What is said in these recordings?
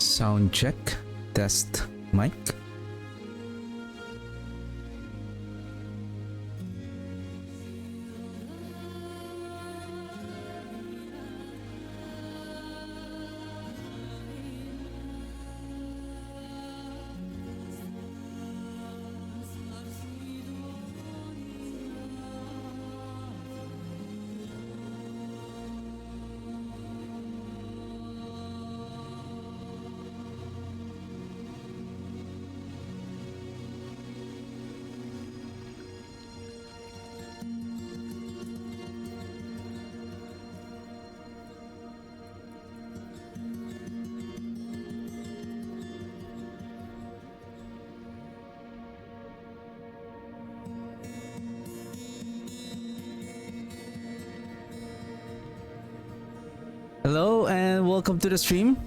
Sound check, test mic. Hello and welcome to the stream.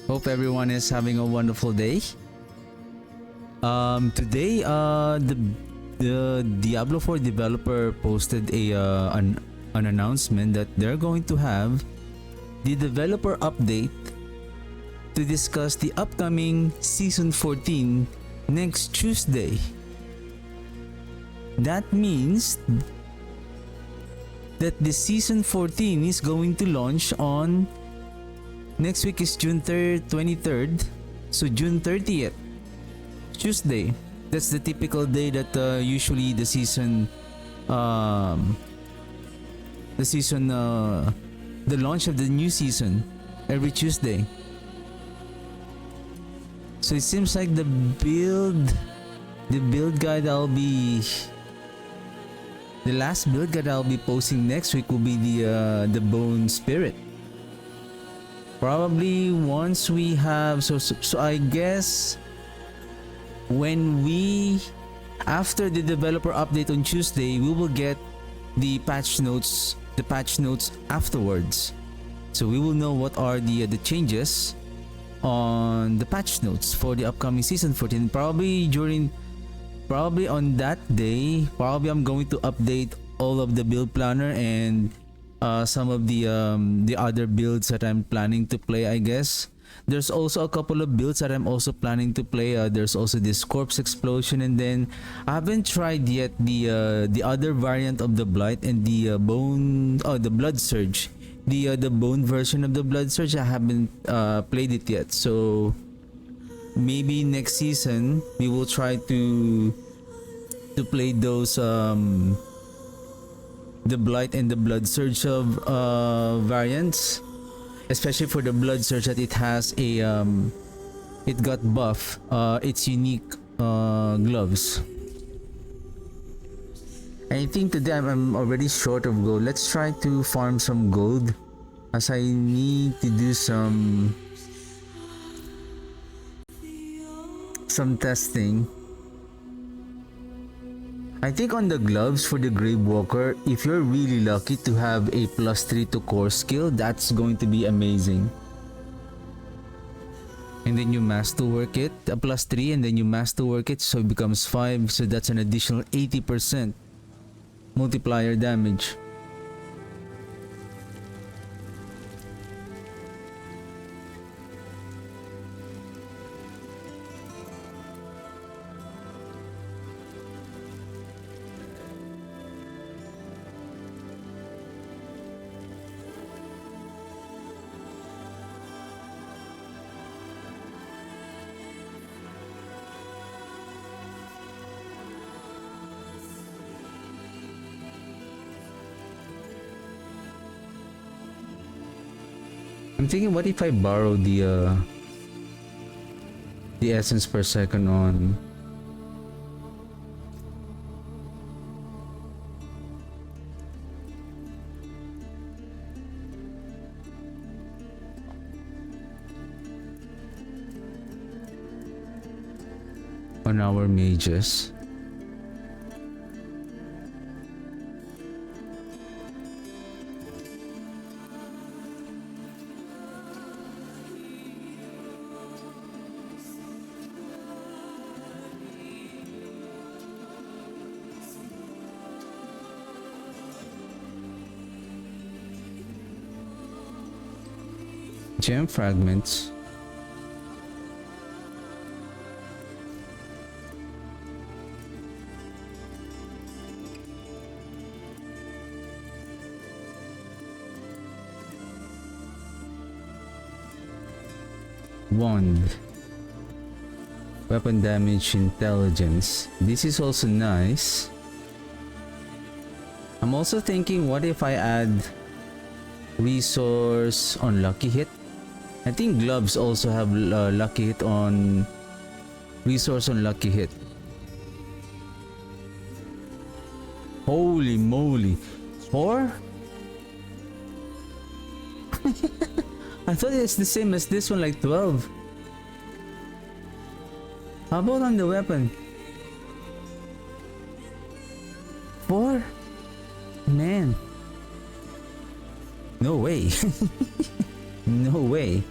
Hope everyone is having a wonderful day. Today, the Diablo 4 developer posted an announcement that they're going to have the developer update to discuss the upcoming Season 14 next Tuesday. That means that the Season 14 is going to launch on next week is June 23rd, so June 30th, Tuesday. That's the typical day that usually the launch of the new season, every Tuesday. So it seems like the build guide the last build that I'll be posting next week will be the Bone Spirit. Probably once we have so I guess after the developer update on Tuesday, we will get the patch notes afterwards. So we will know what are the changes on the patch notes for the upcoming Season 14. Probably on that day, I'm going to update all of the build planner and some of the other builds that I'm planning to play, I guess. There's also a couple of builds that I'm also planning to play. There's also this Corpse Explosion, and then I haven't tried yet the other variant of the Blight and the the Blood Surge. The Bone version of the Blood Surge, I haven't played it yet. So maybe next season we will try to play those the Blight and the Blood Surge of variants, especially for the Blood Surge that it has it got buff its unique gloves. I think today I'm already short of gold. Let's try to farm some gold, as I need to do some testing. I think on the gloves for the Grave Walker, if you're really lucky to have a +3 to core skill, that's going to be amazing. And then you master work it, a +3, and then you master work it, so it becomes 5, so that's an additional 80% multiplier damage. I'm thinking, what if I borrow the essence per second on our mages? Gem fragments. Wand. Weapon damage intelligence. This is also nice. I'm also thinking, what if I add resource on lucky hit? I think gloves also have lucky hit on resource on lucky hit. Holy moly. 4? I thought it's the same as this one, like 12. How about on the weapon? 4? Man. No way. No way.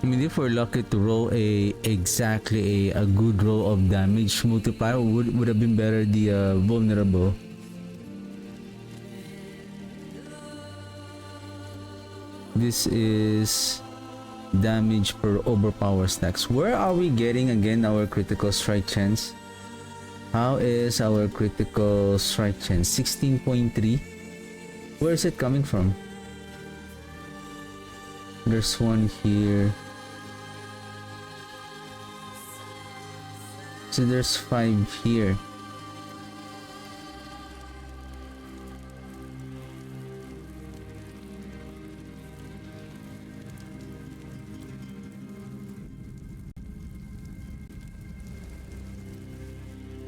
I mean, if we're lucky to roll exactly a good roll of damage multiplier, would have been better the vulnerable. This is damage per overpower stacks. Where are we getting again our critical strike chance? How is our critical strike chance? 16.3. Where is it coming from? There's one here. So there's 5 here.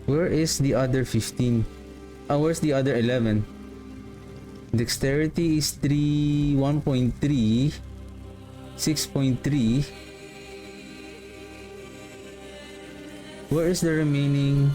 Where is the other 15? Where's the other 11? Dexterity is 3, 1.3, 6.3. Where is the remaining?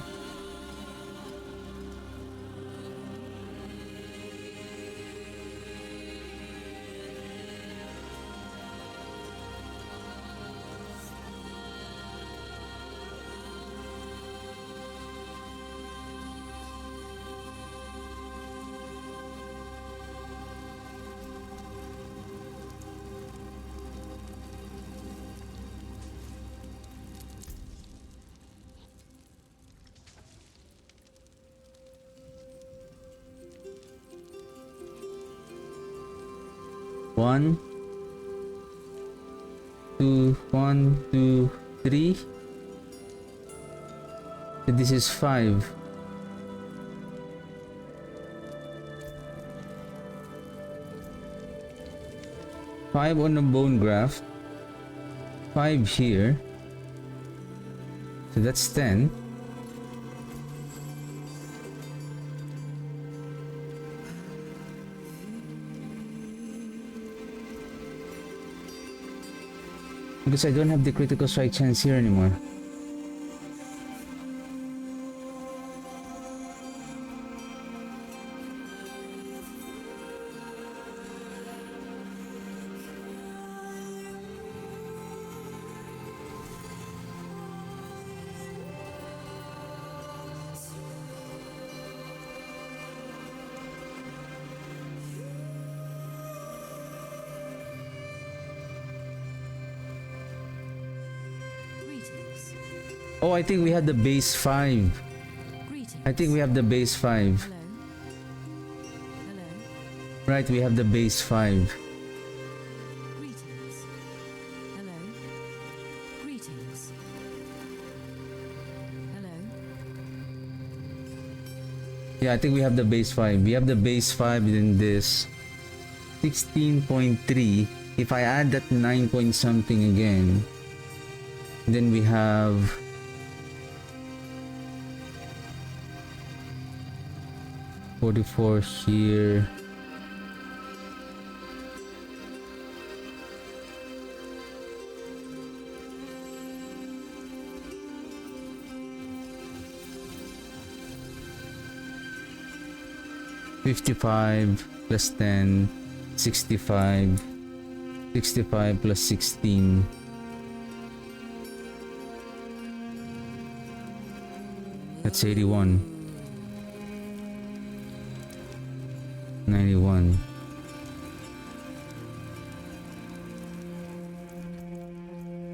One, two, three. So this is 5. Five on the bone graft. 5 here. So that's 10. Because I don't have the critical strike chance here anymore. Oh, I think we had the base 5. I think we have the base 5. Hello. Right, we have the base 5. Greetings. Hello. Greetings. Hello. Yeah, I think we have the base 5. We have the base 5 in this 16.3. If I add that 9 point something again, then we have 44 here. $55 plus 10, 65, 65 plus 16. That's 81. 91.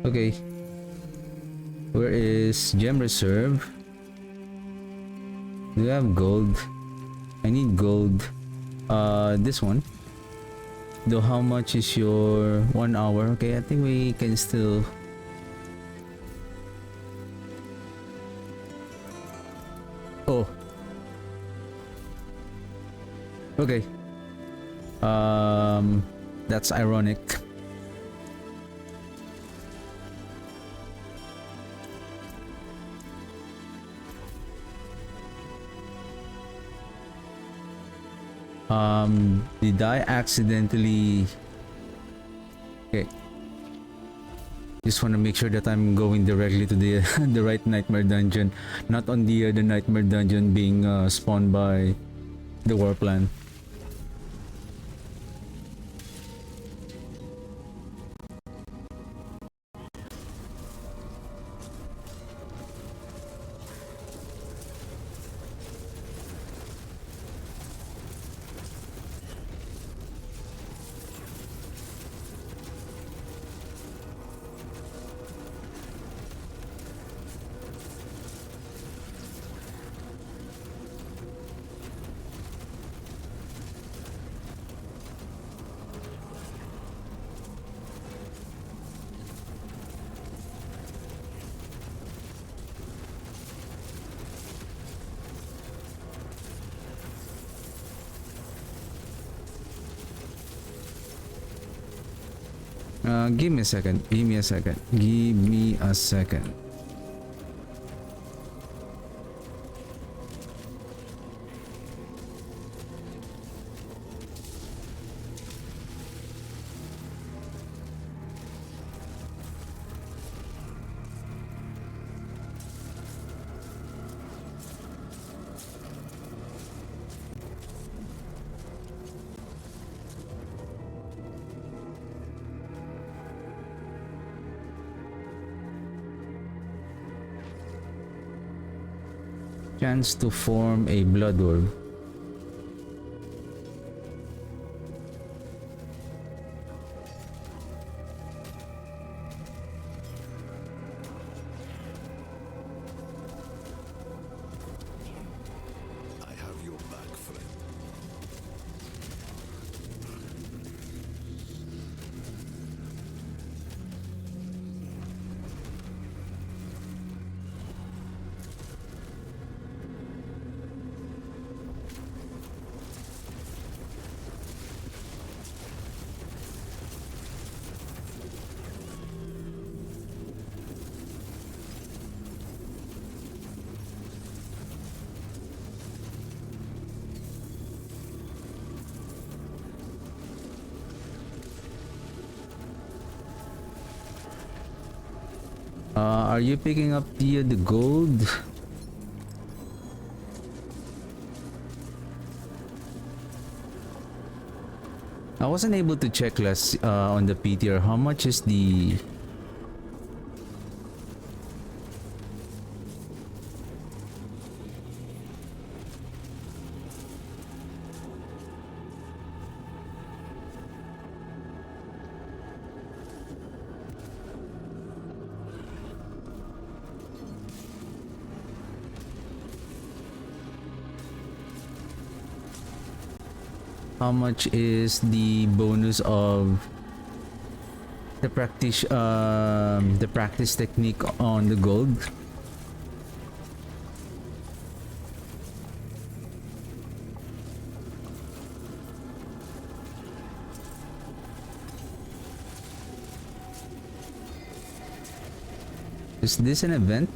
Okay. Where is gem reserve? Do you have gold? I need gold. This one. Though how much is your 1 hour? Okay, I think we can still. Oh. Okay. That's ironic. Did I accidentally? Okay. Just want to make sure that I'm going directly to the the right nightmare dungeon, not on the nightmare dungeon being spawned by the war plan. Give me a second. Give me a second. Give me a second. Chance to form a blood orb. I have your back, friend. Are you picking up the gold? I wasn't able to check last on the PTR. How much is the? How much is the bonus of the practice technique on the gold? Is this an event?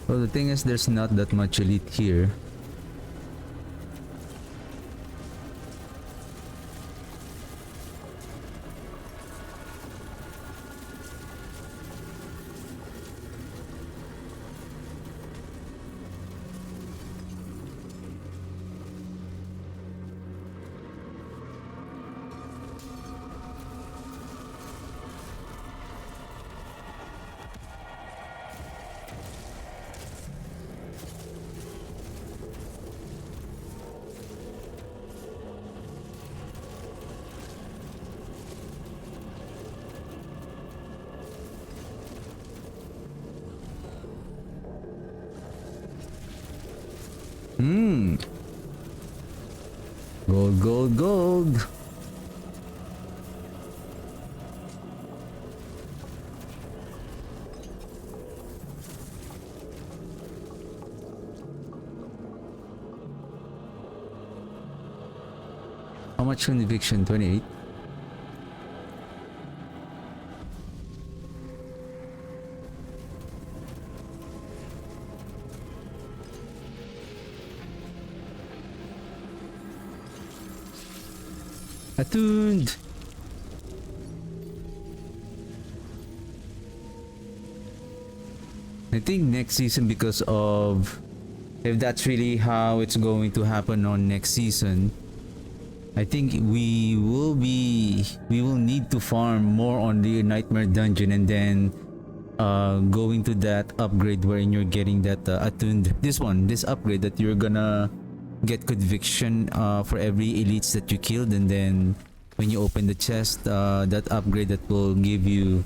Well, the thing is, there's not that much elite here. gold. How much conviction? 28. Attuned. I think next season, because of, if that's really how it's going to happen on next season, I think we will need to farm more on the nightmare dungeon, and then going to that upgrade wherein you're getting that attuned, this upgrade that you're gonna get conviction for every elites that you killed, and then when you open the chest, that upgrade that will give you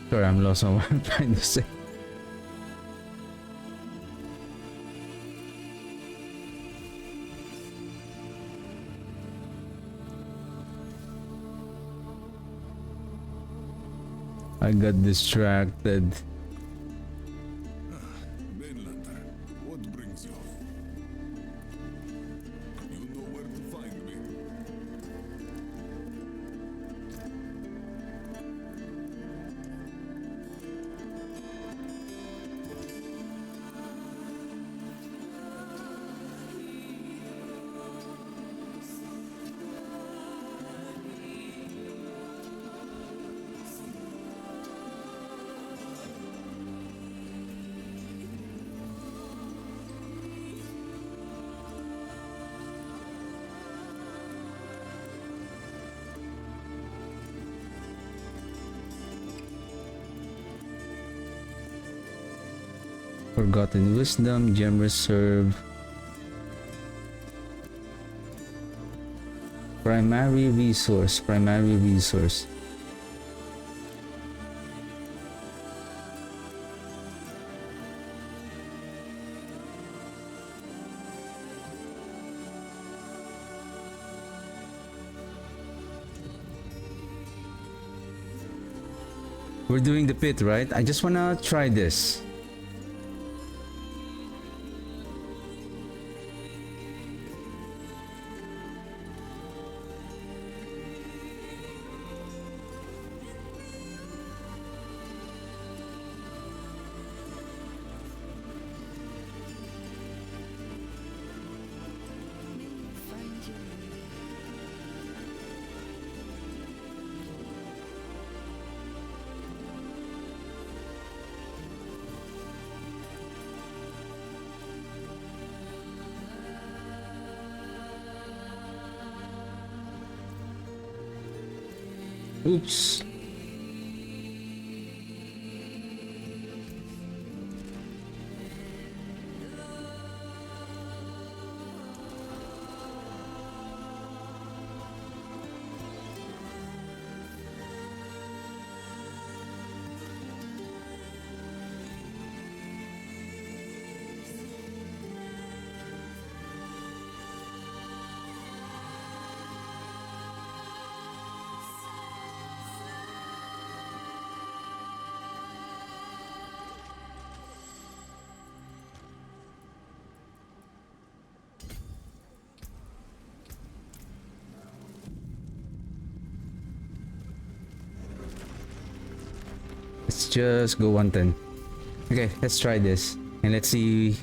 sorry, I'm lost on what I'm trying to say. I got distracted. Mainlander, what brings you? You know where to find me. Forgotten wisdom, gem reserve. Primary resource. We're doing the pit, right? I just wanna try this. Oops. Let's just go 110. Okay, let's try this. And let's see.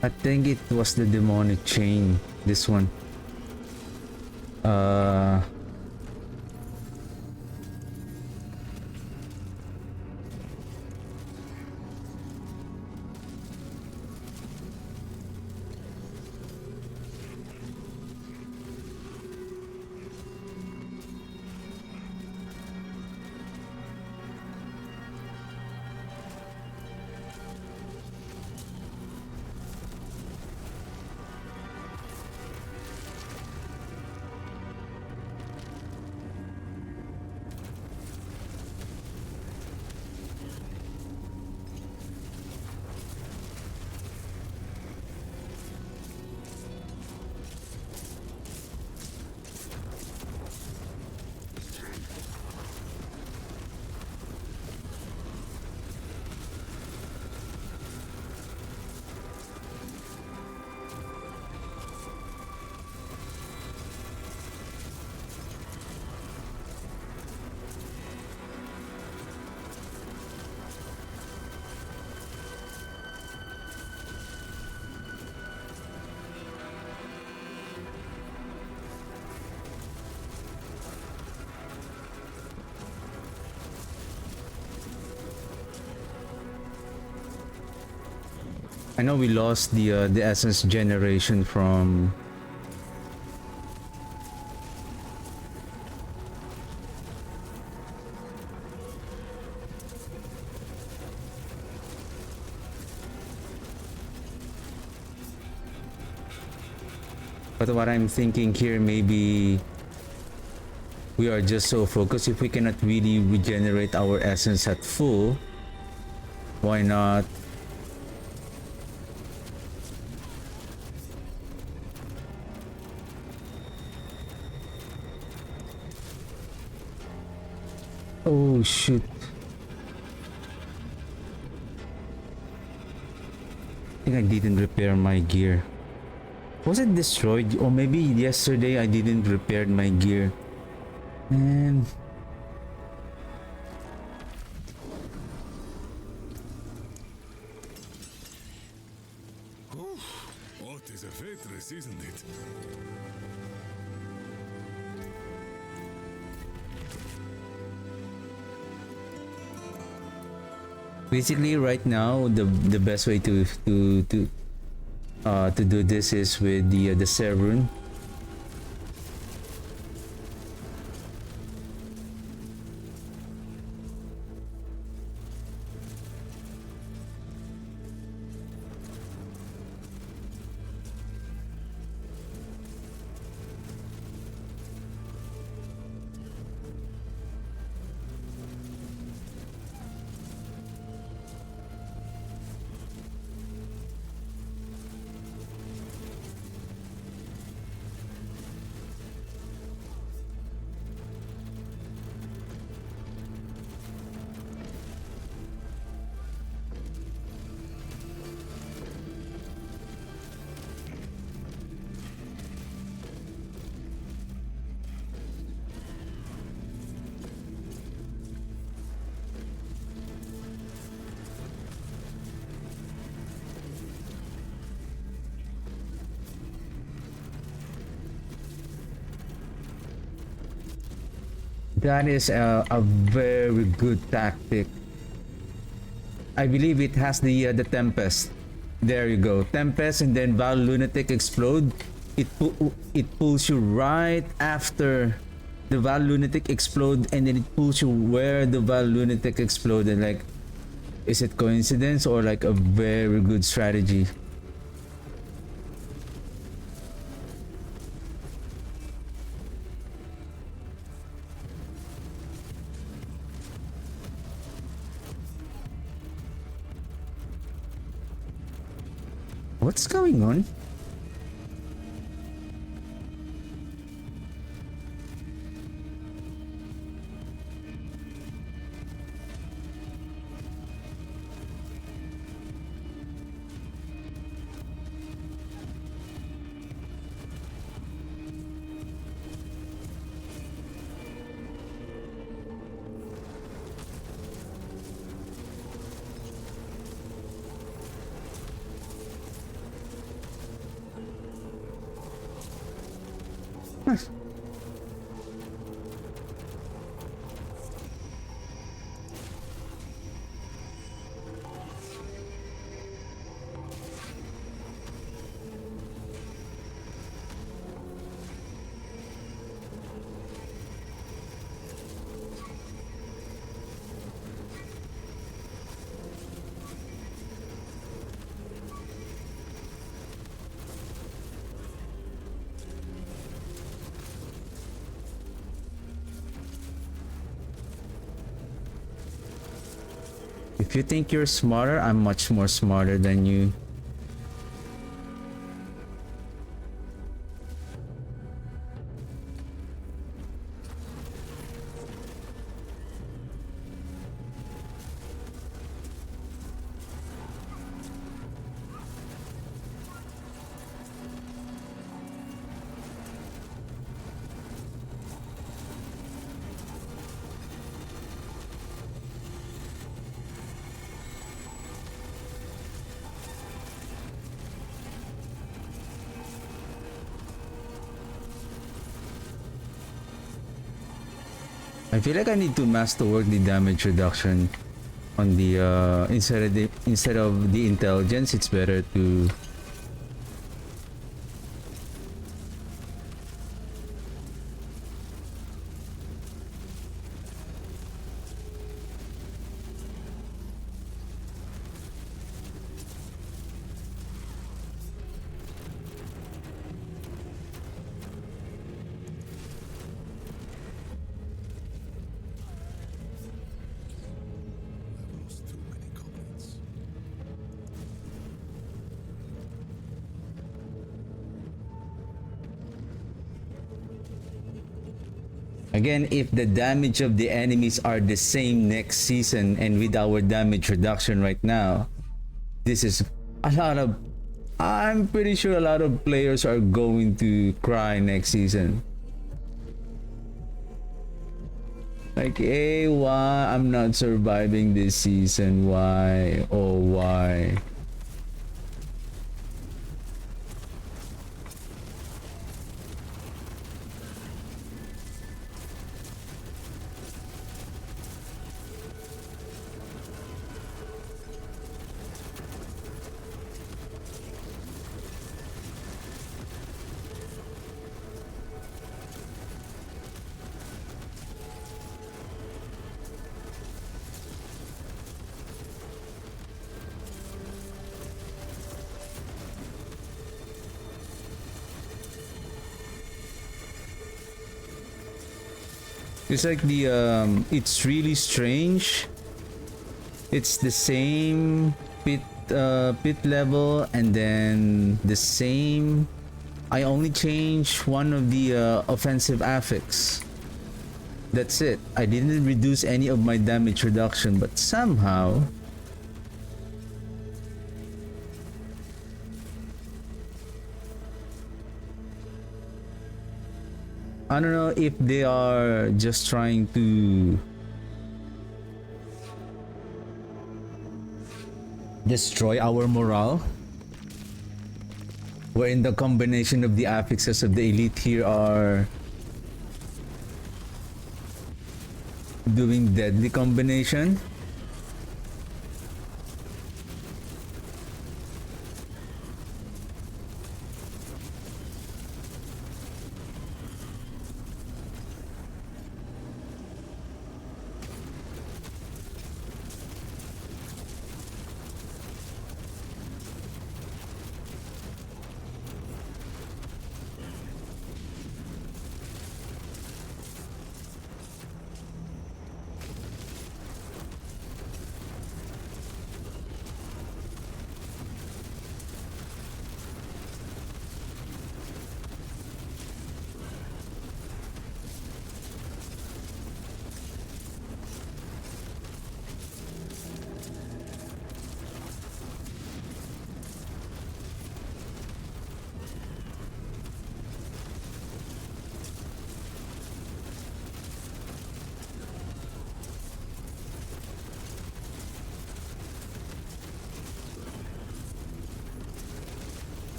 I think it was the demonic chain. This one. Uh, I know we lost the essence generation from. But what I'm thinking here, maybe we are just so focused. If we cannot really regenerate our essence at full, why not? Oh shoot. I think I didn't repair my gear. Was it destroyed? Or maybe yesterday I didn't repair my gear. Man. What is a waitress, isn't it? Basically right now the best way to do this is with the Serun. That is a very good tactic. I believe it has the Tempest. There you go, Tempest, and then Val Lunatic explode. It pulls you right after the Val Lunatic explode, and then it pulls you where the Val Lunatic exploded. Like, is it coincidence or like a very good strategy? What's going on? If you think you're smarter, I'm much more smarter than you. I feel like I need to masterwork the damage reduction on the instead of the intelligence. It's better to I've lost too many comrades. again, if the damage of the enemies are the same next season and with our damage reduction right now, this is a lot of I'm pretty sure a lot of players are going to cry next season. Like, hey, why I'm not surviving this season? Why? Oh, why? It's like it's really strange. It's the same pit level and then the same. I only changed one of the offensive affix. That's it. I didn't reduce any of my damage reduction, but somehow I don't know if they are just trying to destroy our morale. Wherein the combination of the affixes of the elite here are doing deadly combination.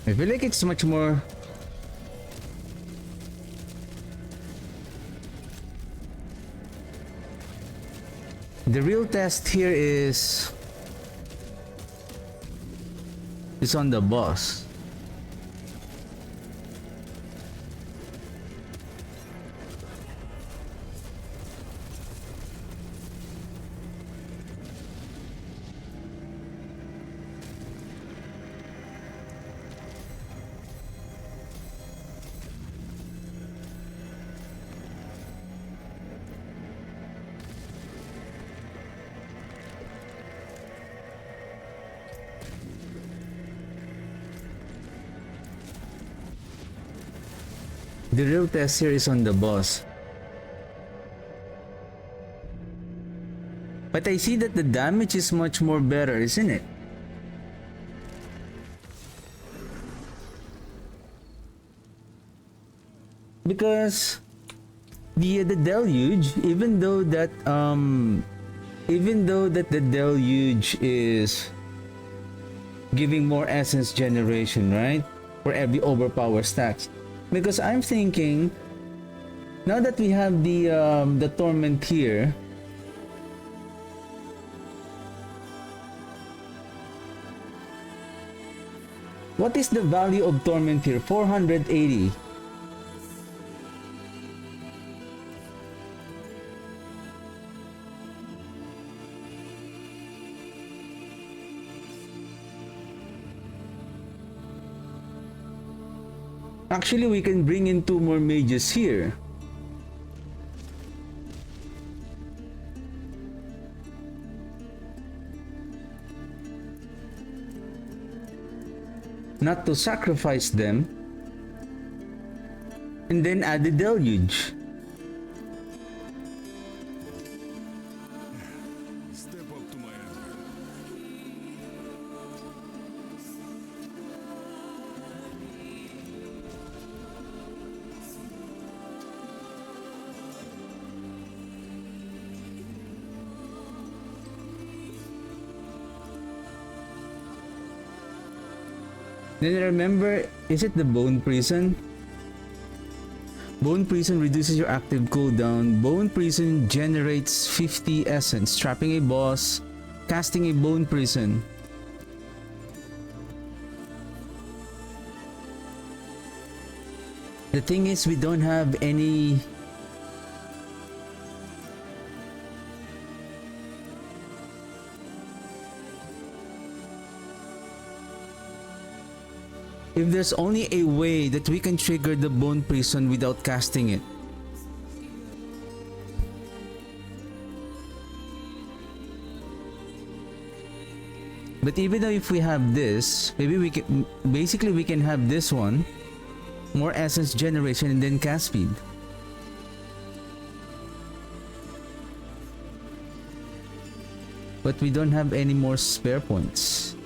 I feel like it's much more. The real test here is on the boss. The real test here is on the boss. But I see that the damage is much more better, isn't it? Because the deluge, even though that the deluge is giving more essence generation, right? For every overpower stacks. Because I'm thinking, now that we have the torment here, what is the value of torment here? 480. Actually, we can bring in 2 more mages here. Not to sacrifice them. And then add the deluge. Step up to my anvil. Then remember, is it the bone prison? Bone prison reduces your active cooldown. Bone prison generates 50 essence. Trapping a boss, casting a bone prison. The thing is, we don't have any. If there's only a way that we can trigger the bone prison without casting it. But even though if we have this, maybe we can, basically we can have this one, more essence generation and then cast speed. But we don't have any more spare points.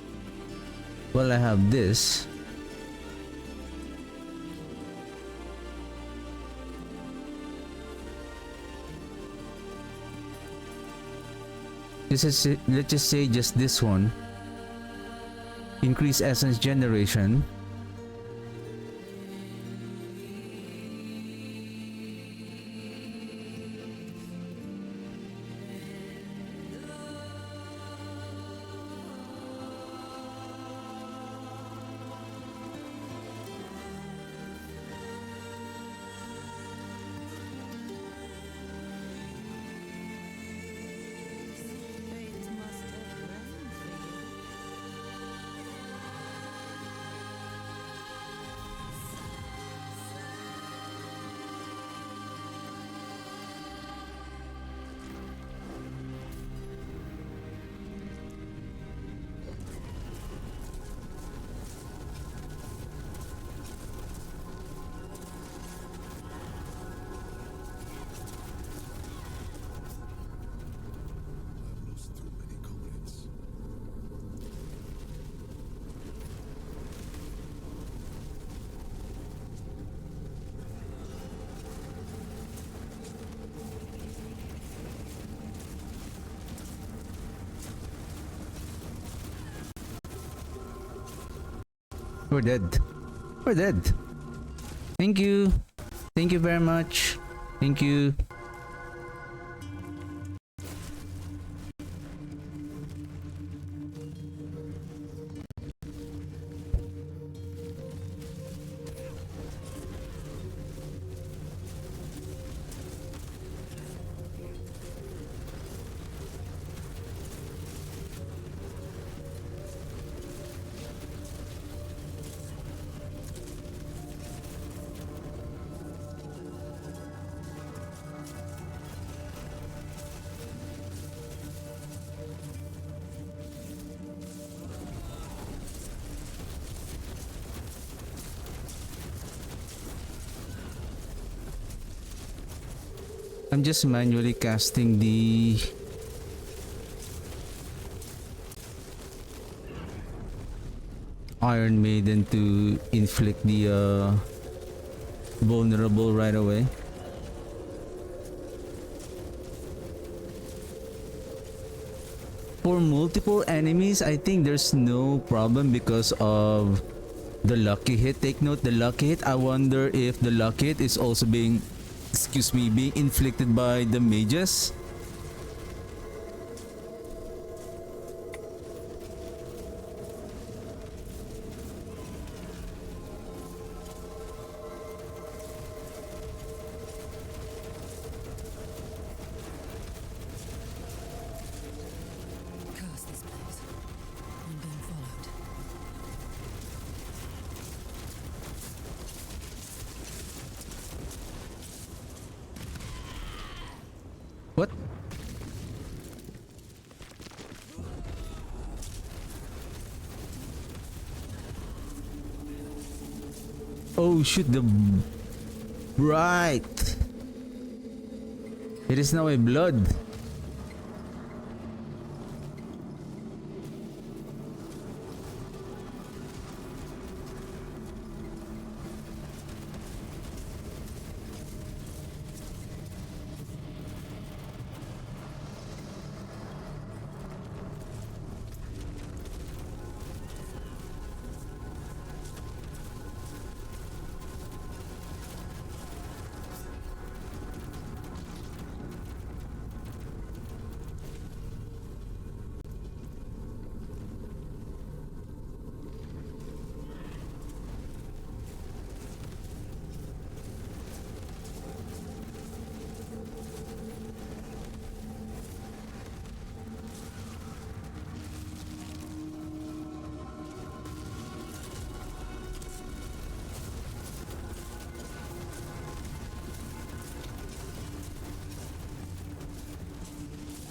Well, I have this. Let's just say just this one. Increase essence generation. We're dead. We're dead. Thank you. Thank you very much. Thank you. I'm just manually casting the Iron Maiden to inflict the vulnerable right away. For multiple enemies, I think there's no problem because of the lucky hit. Take note, the lucky hit. I wonder if the lucky hit is also being, excuse me, being inflicted by the mages. Curse this place. I'm being followed. What? Oh shoot, the right. It is now a blood.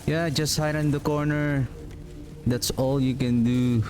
Yeah, just hide in the corner. That's all you can do.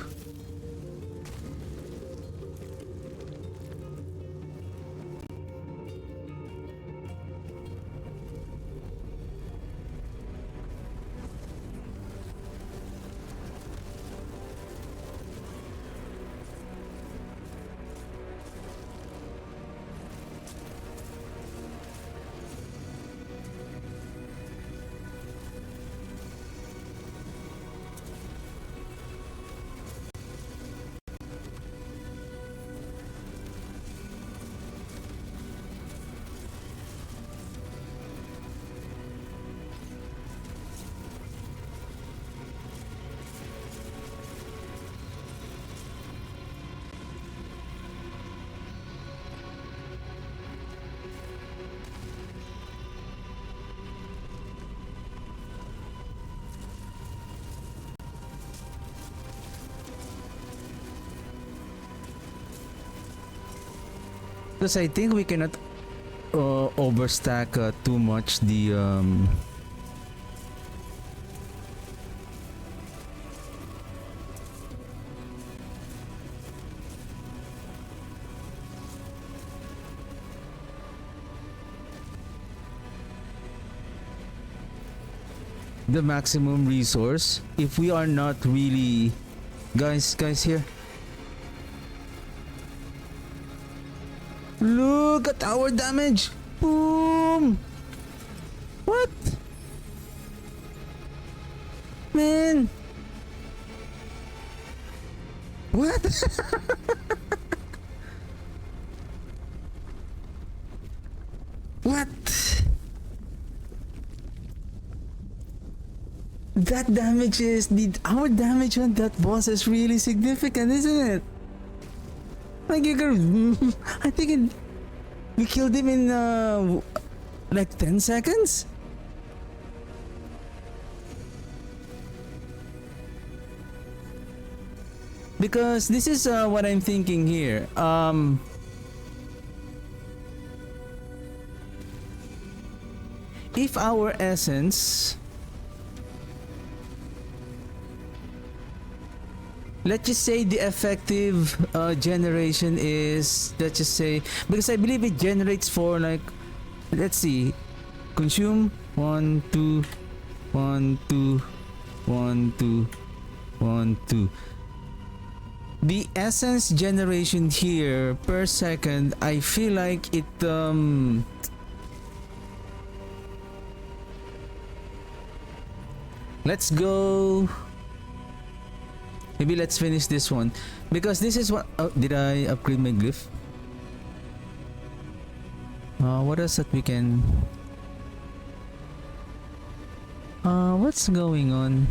Because I think we cannot overstack too much the maximum resource if we are not really guys here. Look at our damage. Boom. What? Man. What? that damage is our damage on that boss is really significant, isn't it? Like you can, I think we killed him in like 10 seconds. Because this is what I'm thinking here. If our essence, let's just say the effective generation is, let's just say, because I believe it generates for like, let's see, consume 1 2 1 2 1 2 1 2. The essence generation here per second, I feel like it let's go. Maybe let's finish this one because this is what. Oh, did I upgrade my glyph? What else that we can? What's going on?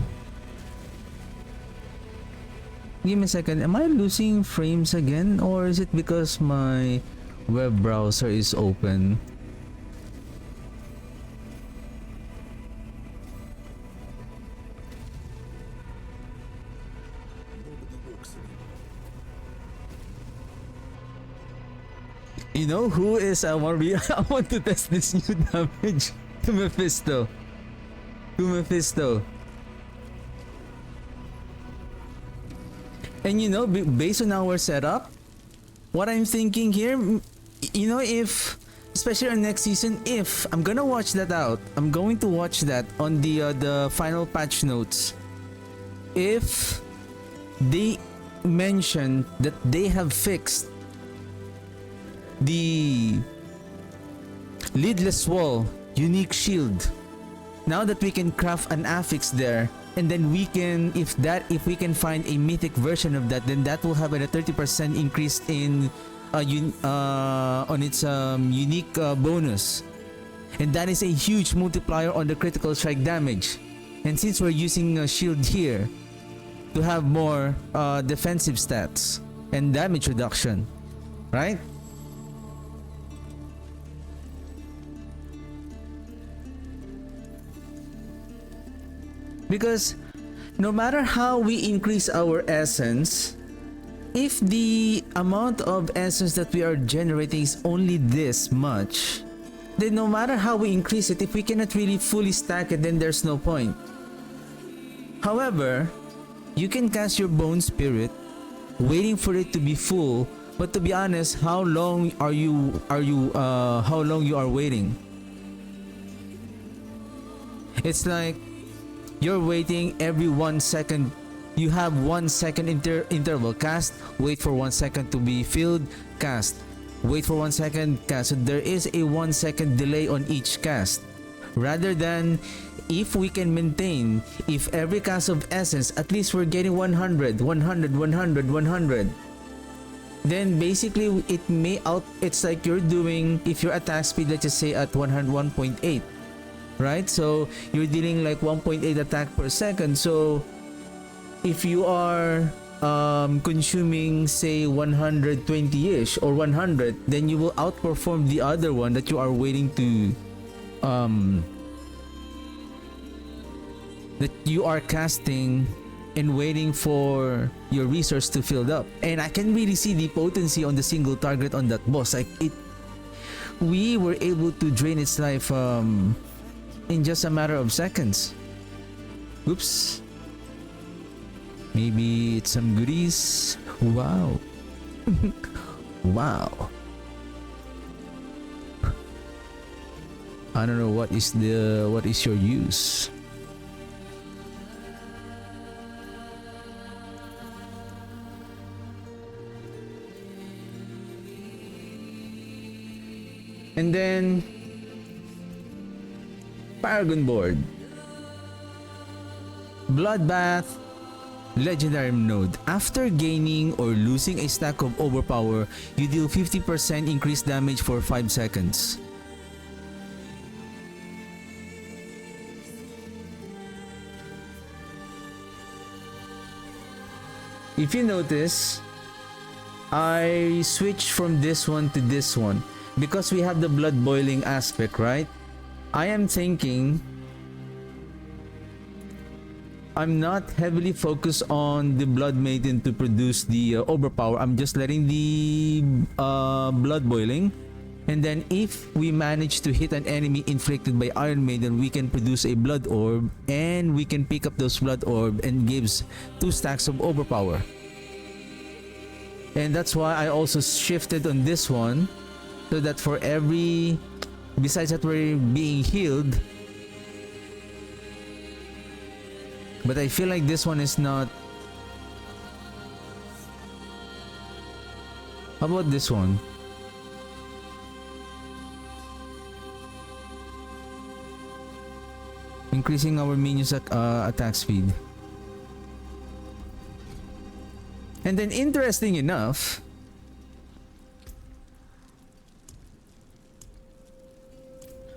Give me a second. Am I losing frames again, or is it because my web browser is open? You know who is I want to test this new damage to Mephisto. And you know, based on our setup, what I'm thinking here, you know, if especially on next season, if I'm gonna watch that out, I'm going to watch that on the final patch notes. If they mention that they have fixed the lidless wall unique shield, now that we can craft an affix there, and then we can, if we can find a mythic version of that, then that will have a 30% increase in on its unique bonus, and that is a huge multiplier on the critical strike damage. And since we're using a shield here to have more defensive stats and damage reduction, right? Because no matter how we increase our essence, if the amount of essence that we are generating is only this much, then no matter how we increase it, if we cannot really fully stack it, then there's no point. However, you can cast your bone spirit waiting for it to be full, but to be honest, how long are you waiting? It's like you're waiting every 1 second. You have 1 second interval. Cast, wait for 1 second to be filled, cast, wait for 1 second, cast. So there is a 1 second delay on each cast. Rather than, if we can maintain, if every cast of essence, at least we're getting 100, 100, 100, 100, then basically it may it's like you're doing, if your attack speed, let's just say at 101.8, right? So you're dealing like 1.8 attack per second. So if you are consuming say 120-ish or 100, then you will outperform the other one that you are waiting to that you are casting and waiting for your resource to fill up. And I can really see the potency on the single target on that boss. Like we were able to drain its life in just a matter of seconds. Oops. Maybe it's some goodies. Wow. Wow. I don't know what is your use. And then Paragon board. Bloodbath Legendary node. After gaining or losing a stack of overpower, you deal 50% increased damage for 5 seconds. if you notice, I switched from this one to this one because we have the blood boiling aspect, right? I am thinking I'm not heavily focused on the blood maiden to produce the overpower. I'm just letting the blood boiling, and then if we manage to hit an enemy inflicted by Iron Maiden, we can produce a blood orb, and we can pick up those blood orb and gives 2 stacks of overpower. And that's why I also shifted on this one, so that for every, besides that we're being healed, but I feel like this one is not. How about this one? Increasing our minions attack speed. And then interesting enough,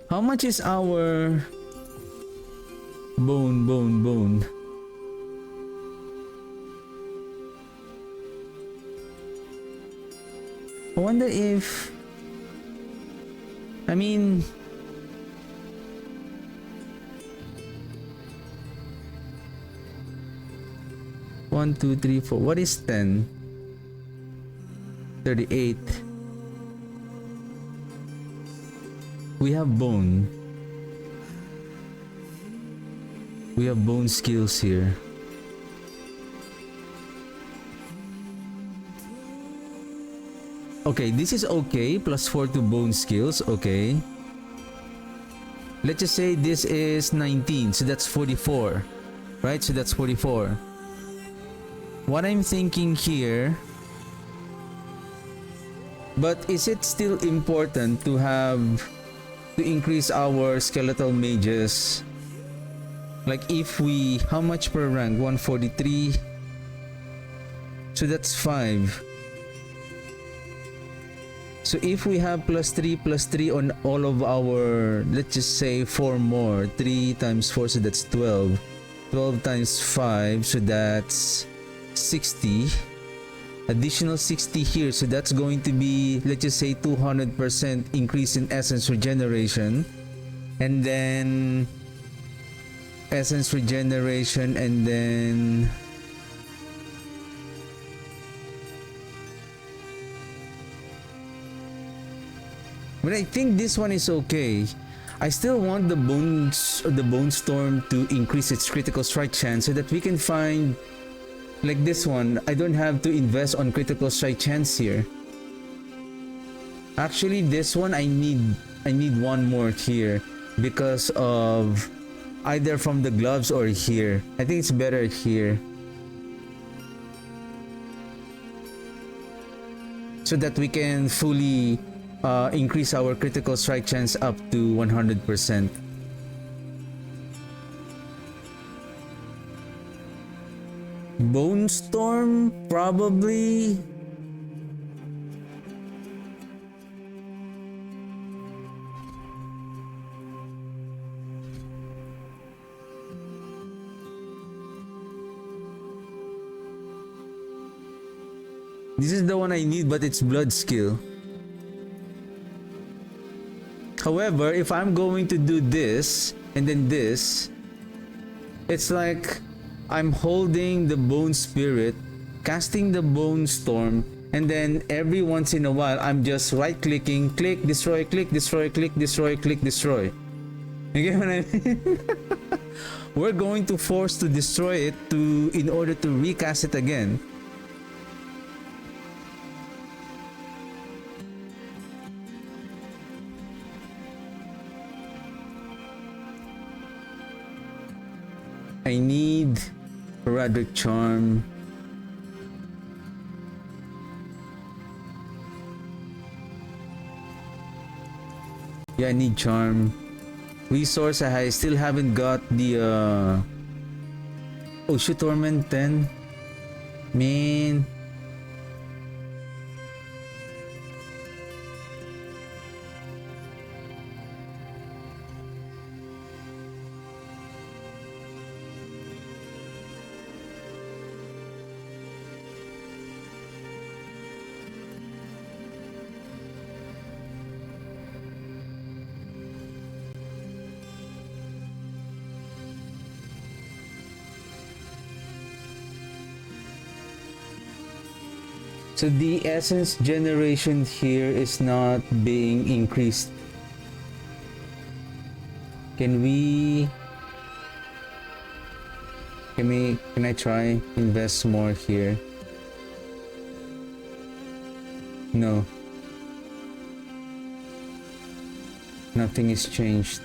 how much is our bone? I wonder if, I mean, one, two, three, four. What is 10? 38. We have bone. We have bone skills here. Okay, this is okay. Plus 4 to bone skills. Okay. Let's just say this is 19. So that's 44. Right? So that's 44. What I'm thinking here, but is it still important to increase our skeletal mages? Like if we, how much per rank? 143. So that's 5. So if we have plus 3 on all of our, let's just say 4 more. 3 times 4, so that's 12. 12 times 5, so that's 60. Additional 60 here, so that's going to be, let's just say 200% increase in essence regeneration. And then essence regeneration, and then but I think this one is okay. I still want the bones or the bone storm to increase its critical strike chance so that we can find, like this one, I don't have to invest on critical strike chance here. Actually, this one I need one more here because of either from the gloves or here. I think it's better here. So that we can fully increase our critical strike chance up to 100%. Bone Storm, probably. This is the one I need, but it's blood skill. However, if I'm going to do this and then this, it's like I'm holding the bone spirit, casting the bone storm, and then every once in a while I'm just right clicking, click, destroy, click, destroy, click, destroy, click, destroy. You get what I mean? We're going to force to destroy it in order to recast it again. I need Roderick Charm. Yeah, I need Charm. Resource, I still haven't got the oh shoot, Torment 10. Man. So the essence generation here is not being increased. Can we can I try invest more here? No. Nothing is changed.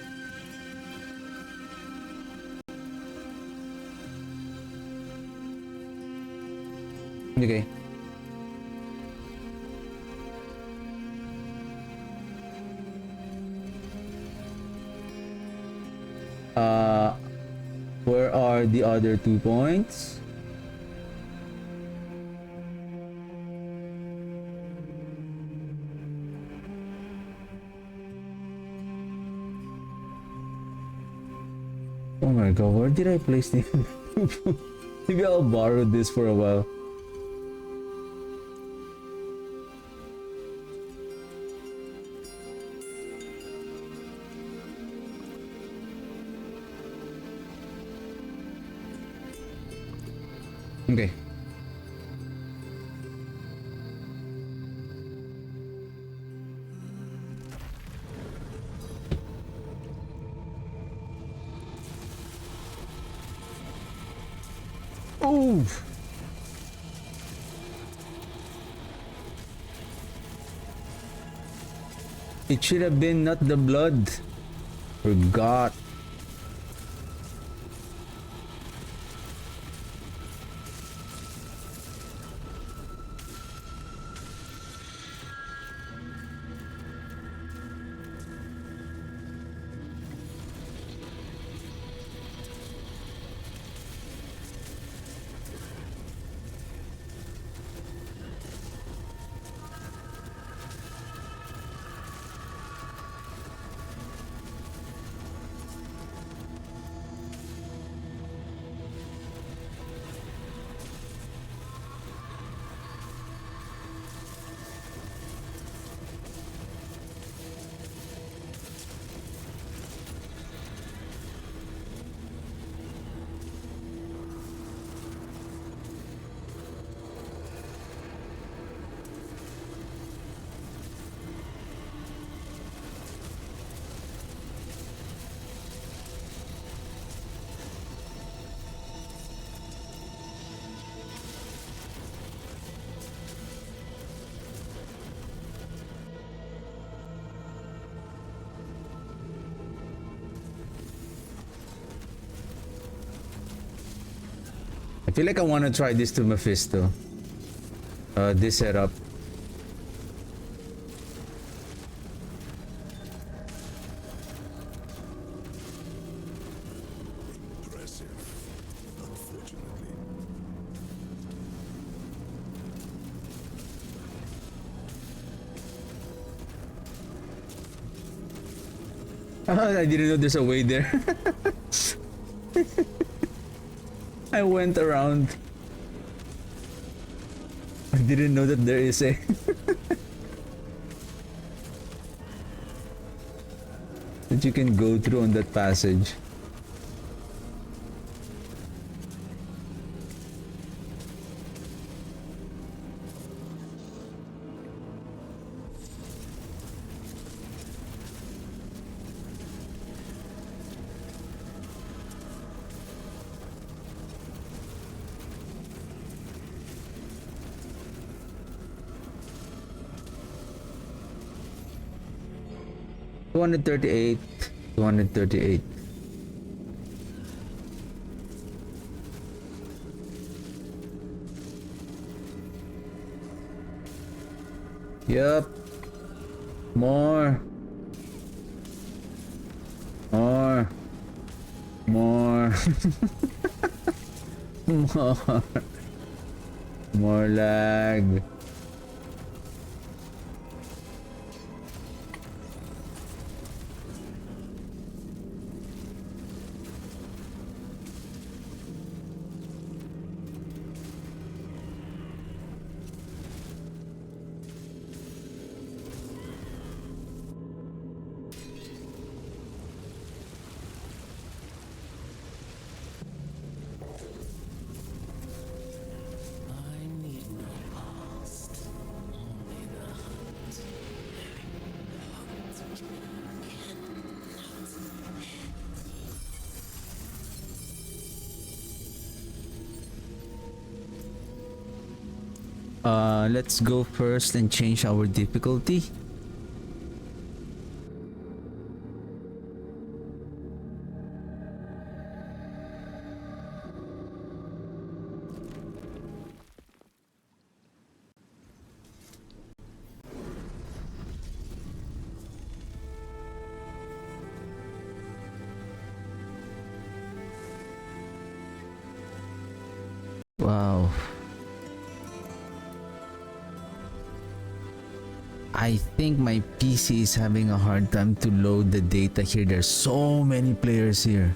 Okay. Uh, where are the other 2 points? Oh my god, where did I place the maybe I'll borrow this for a while. Okay. Oh! It should have been not the blood. Forgot. I feel like I want to try this to Mephisto. This setup. Impressive, unfortunately. I didn't know there's a way there. I went around. I didn't know that there is a that you can go through on that passage. $238. $238. Yup. More. More. More. More. More lag. I need no past. Let's go first and change our difficulty. Wow. I think my PC is having a hard time to load the data here. There's so many players here.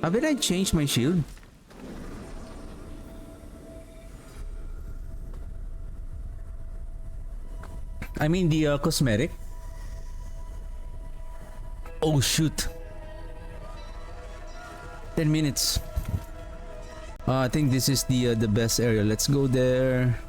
Haven't I changed my shield? I mean the cosmetic. Oh shoot. 10 minutes. I think this is the best area. Let's go there.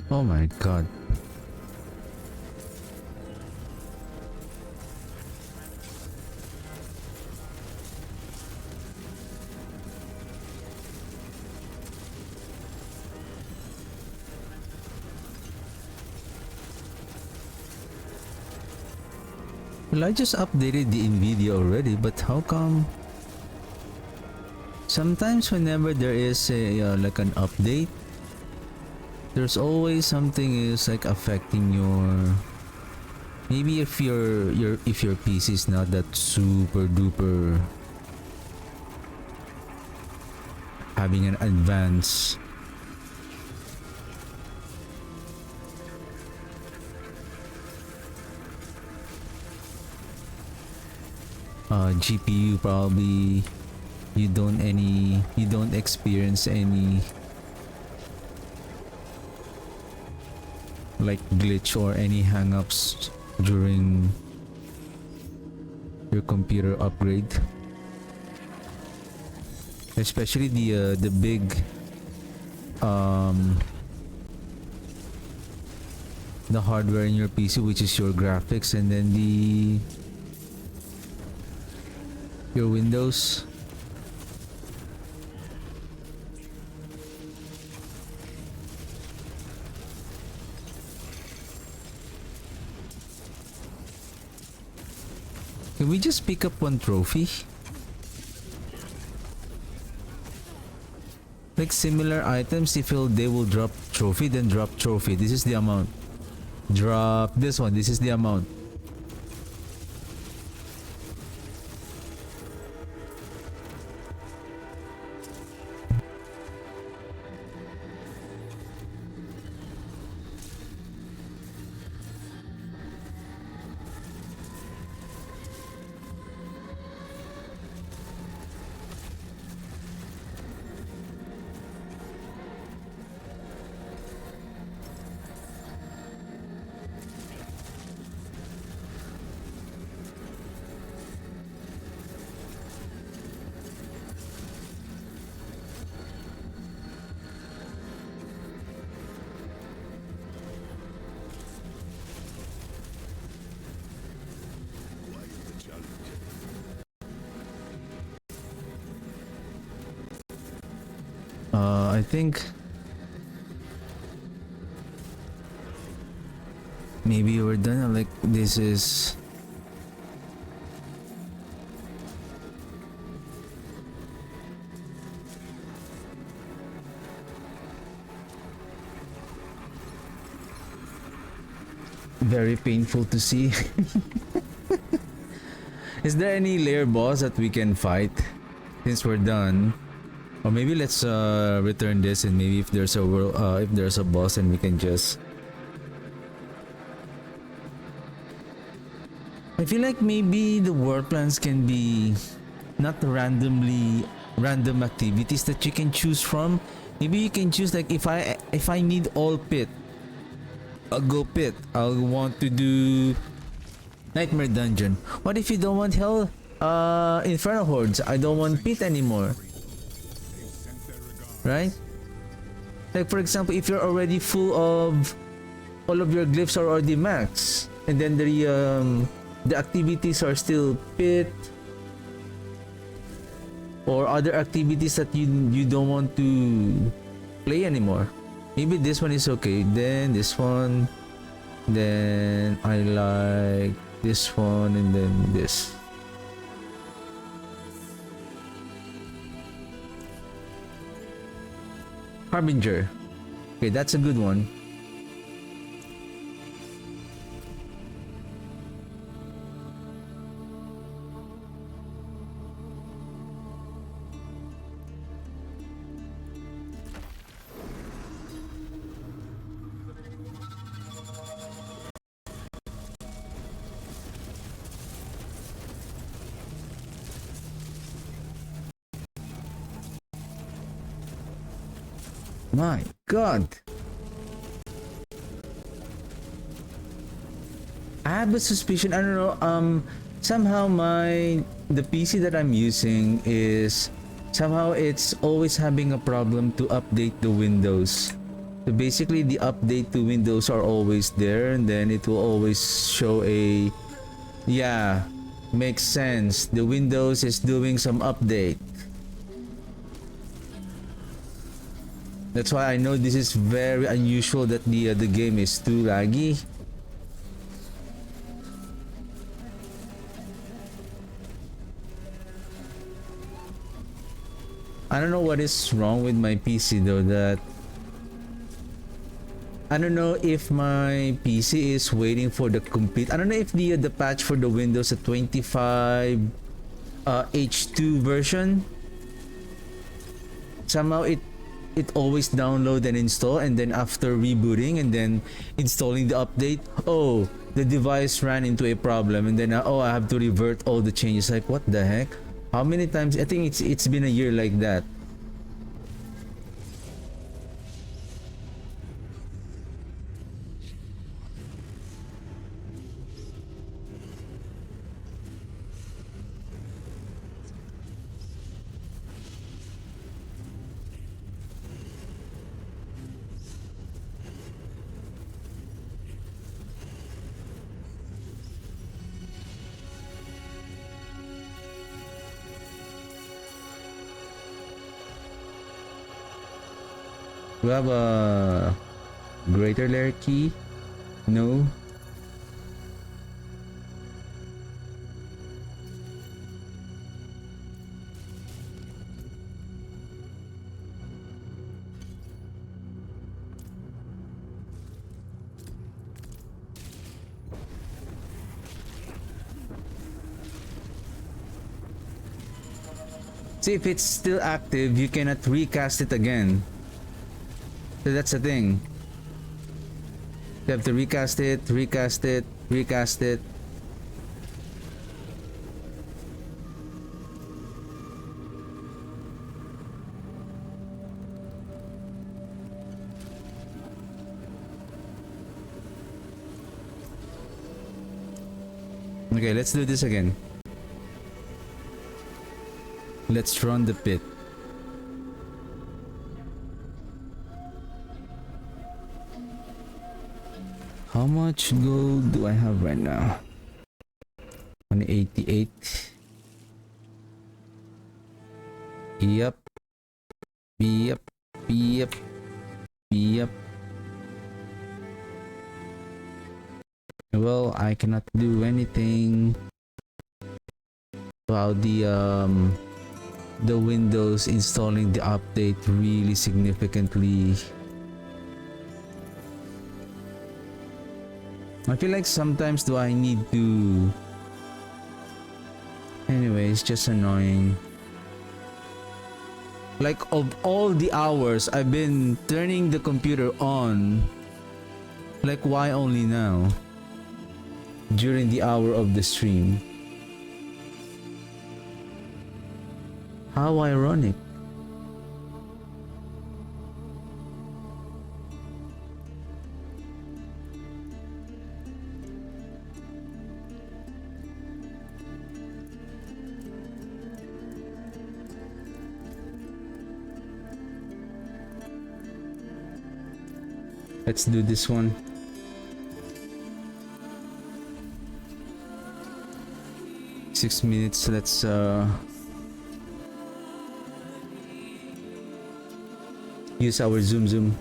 Oh my god. Well, I just updated the Nvidia already, but how come? Sometimes whenever there is a like an update, there's always something is like affecting your. Maybe if your PC is not that super duper having an advance. GPU probably you don't experience any like glitch or any hangups during your computer upgrade, especially the big the hardware in your PC, which is your graphics, and then your Windows. Can we just pick up one trophy? Like similar items, if they will drop trophy, then drop trophy. This is the amount. Drop this one. This is the amount. I think maybe we're done. Like this is very painful to see. Is there any layer boss that we can fight since we're done? Or maybe let's return this, and maybe if there's a if there's a boss, and we can just. I feel like maybe the world plans can be not random activities that you can choose from. Maybe you can choose like if I need all pit, I'll go pit. I'll want to do Nightmare Dungeon. What if you don't want Hell Inferno Hordes? I don't want pit anymore. Right? Like for example, if you're already full of all of your glyphs are already max, and then the activities are still pit or other activities that you don't want to play anymore. Maybe this one is okay. Then this one. Then I like this one, and then this. Harbinger. Okay, that's a good one. My God. I have a suspicion, I don't know, somehow the PC that I'm using is somehow it's always having a problem to update the windows. So basically the update to Windows are always there, and then it will always show a, yeah, makes sense. The Windows is doing some update. That's why I know this is very unusual that the game is too laggy. I don't know what is wrong with my PC though, that I don't know if my PC is waiting for the complete. I don't know if the patch for the Windows 25 H2 version, somehow it always download and install, and then after rebooting and then installing the update, oh, the device ran into a problem, and then oh, I have to revert all the changes. Like what the heck? How many times? I think it's been a year like that. Do we have a greater layer key? No. See, if it's still active, you cannot recast it again. So that's the thing. You have to recast it, recast it, recast it. Okay, let's do this again. Let's run the pit. How much gold do I have right now? 188. Yep. Yep. Yep. Yep. Well, I cannot do anything about the Windows installing the update really significantly. I feel like sometimes do I need to. Anyway, it's just annoying. Like, of all the hours I've been turning the computer on, like, why only now? During the hour of the stream. How ironic. Let's do this one. Six minutes. Let's use our zoom.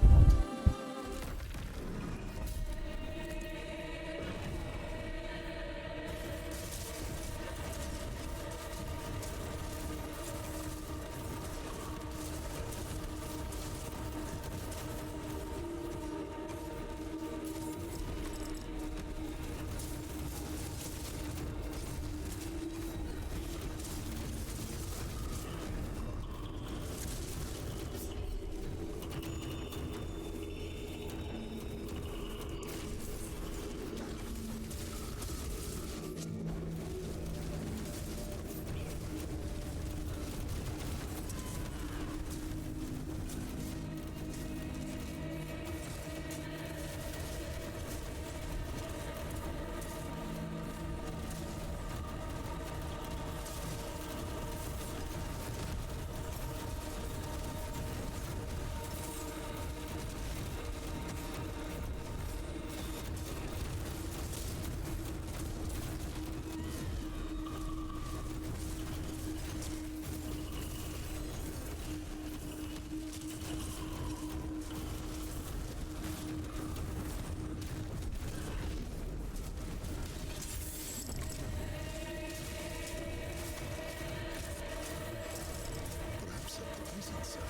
Perhaps a prize inside.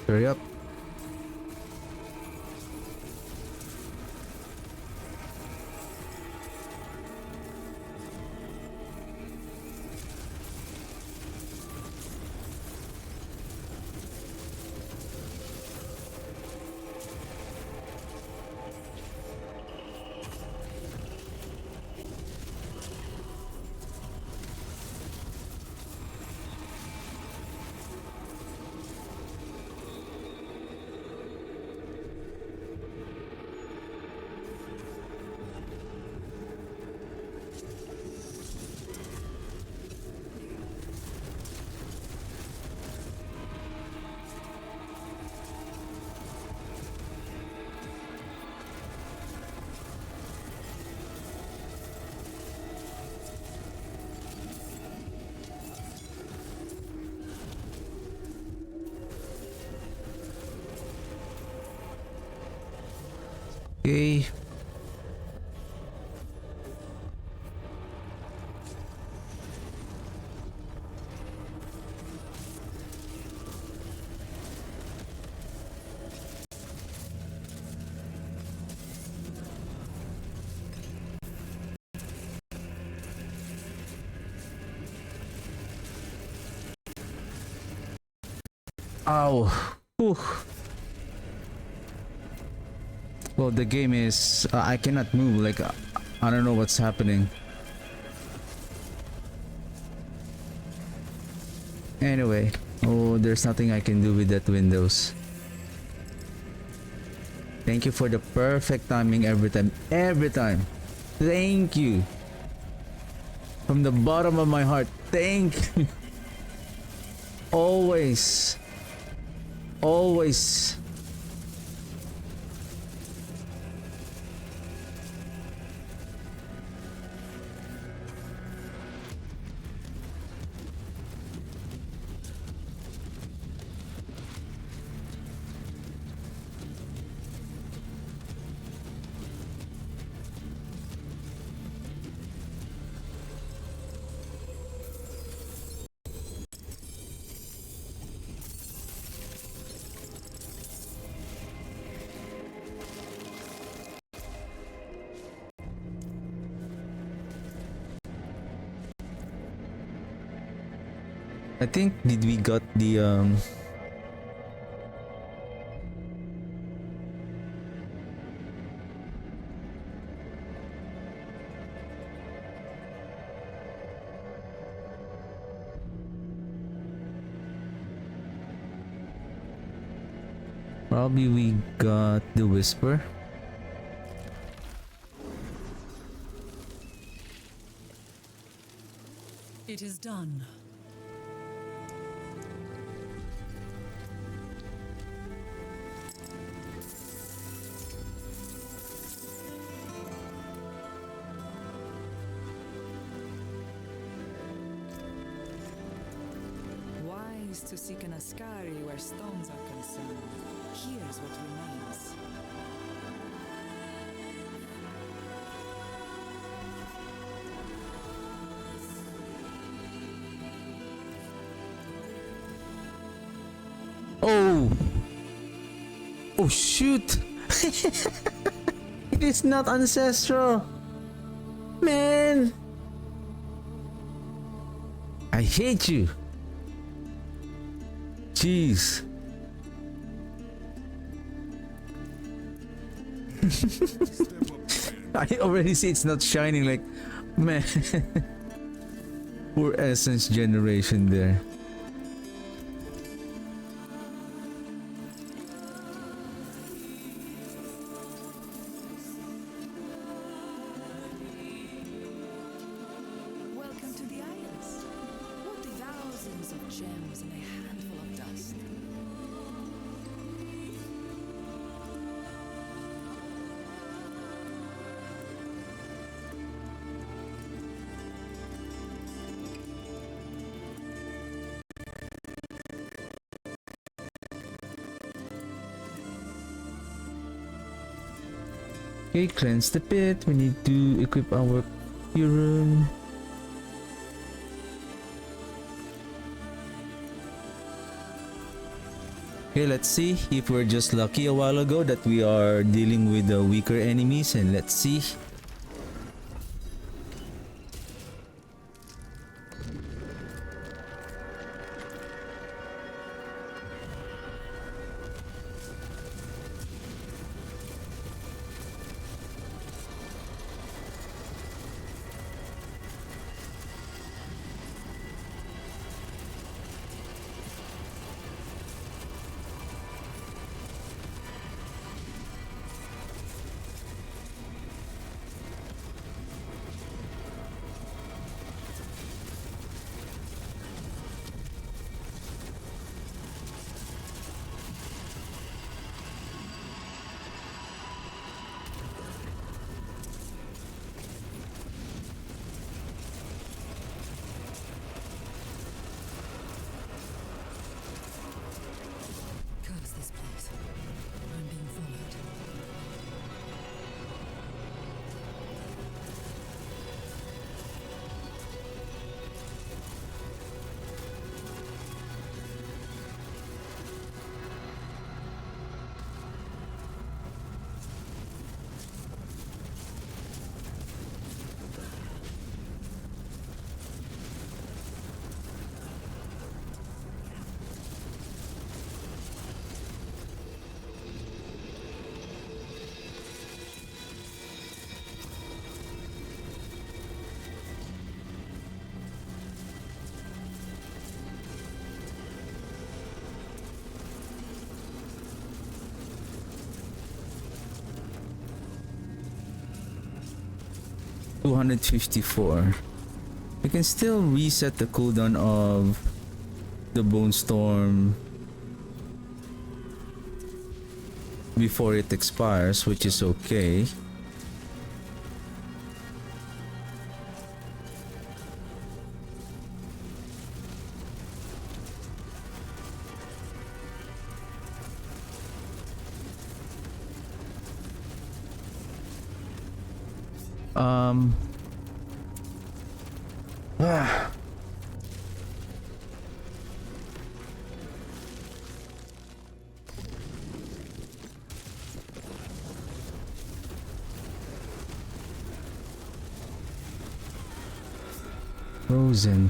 Hurry up. Okay. Ow. Whew. Well, the game is I cannot move, like I don't know what's happening. Anyway, oh, there's nothing I can do with that Windows. Thank you for the perfect timing every time. Every time. Thank you. From the bottom of my heart, thank you. Always. Always. I think did we got the probably we got the whisper. It is done. Wise to seek an Ascari where stones are concerned. Here's what remains. Oh! Oh shoot! It is not ancestral! Man! I hate you! Jeez! I already see it's not shining, like, man. Poor essence generation there. Welcome to the Isles. What thousands of gems in a handful of dust. Okay, cleanse the pit. We need to equip our Purun. Okay, let's see if we're just lucky a while ago that we are dealing with the weaker enemies, and let's see. Curse this place. I'm being followed. 254. We can still reset the cooldown of the Bone Storm before it expires, which is okay. Um.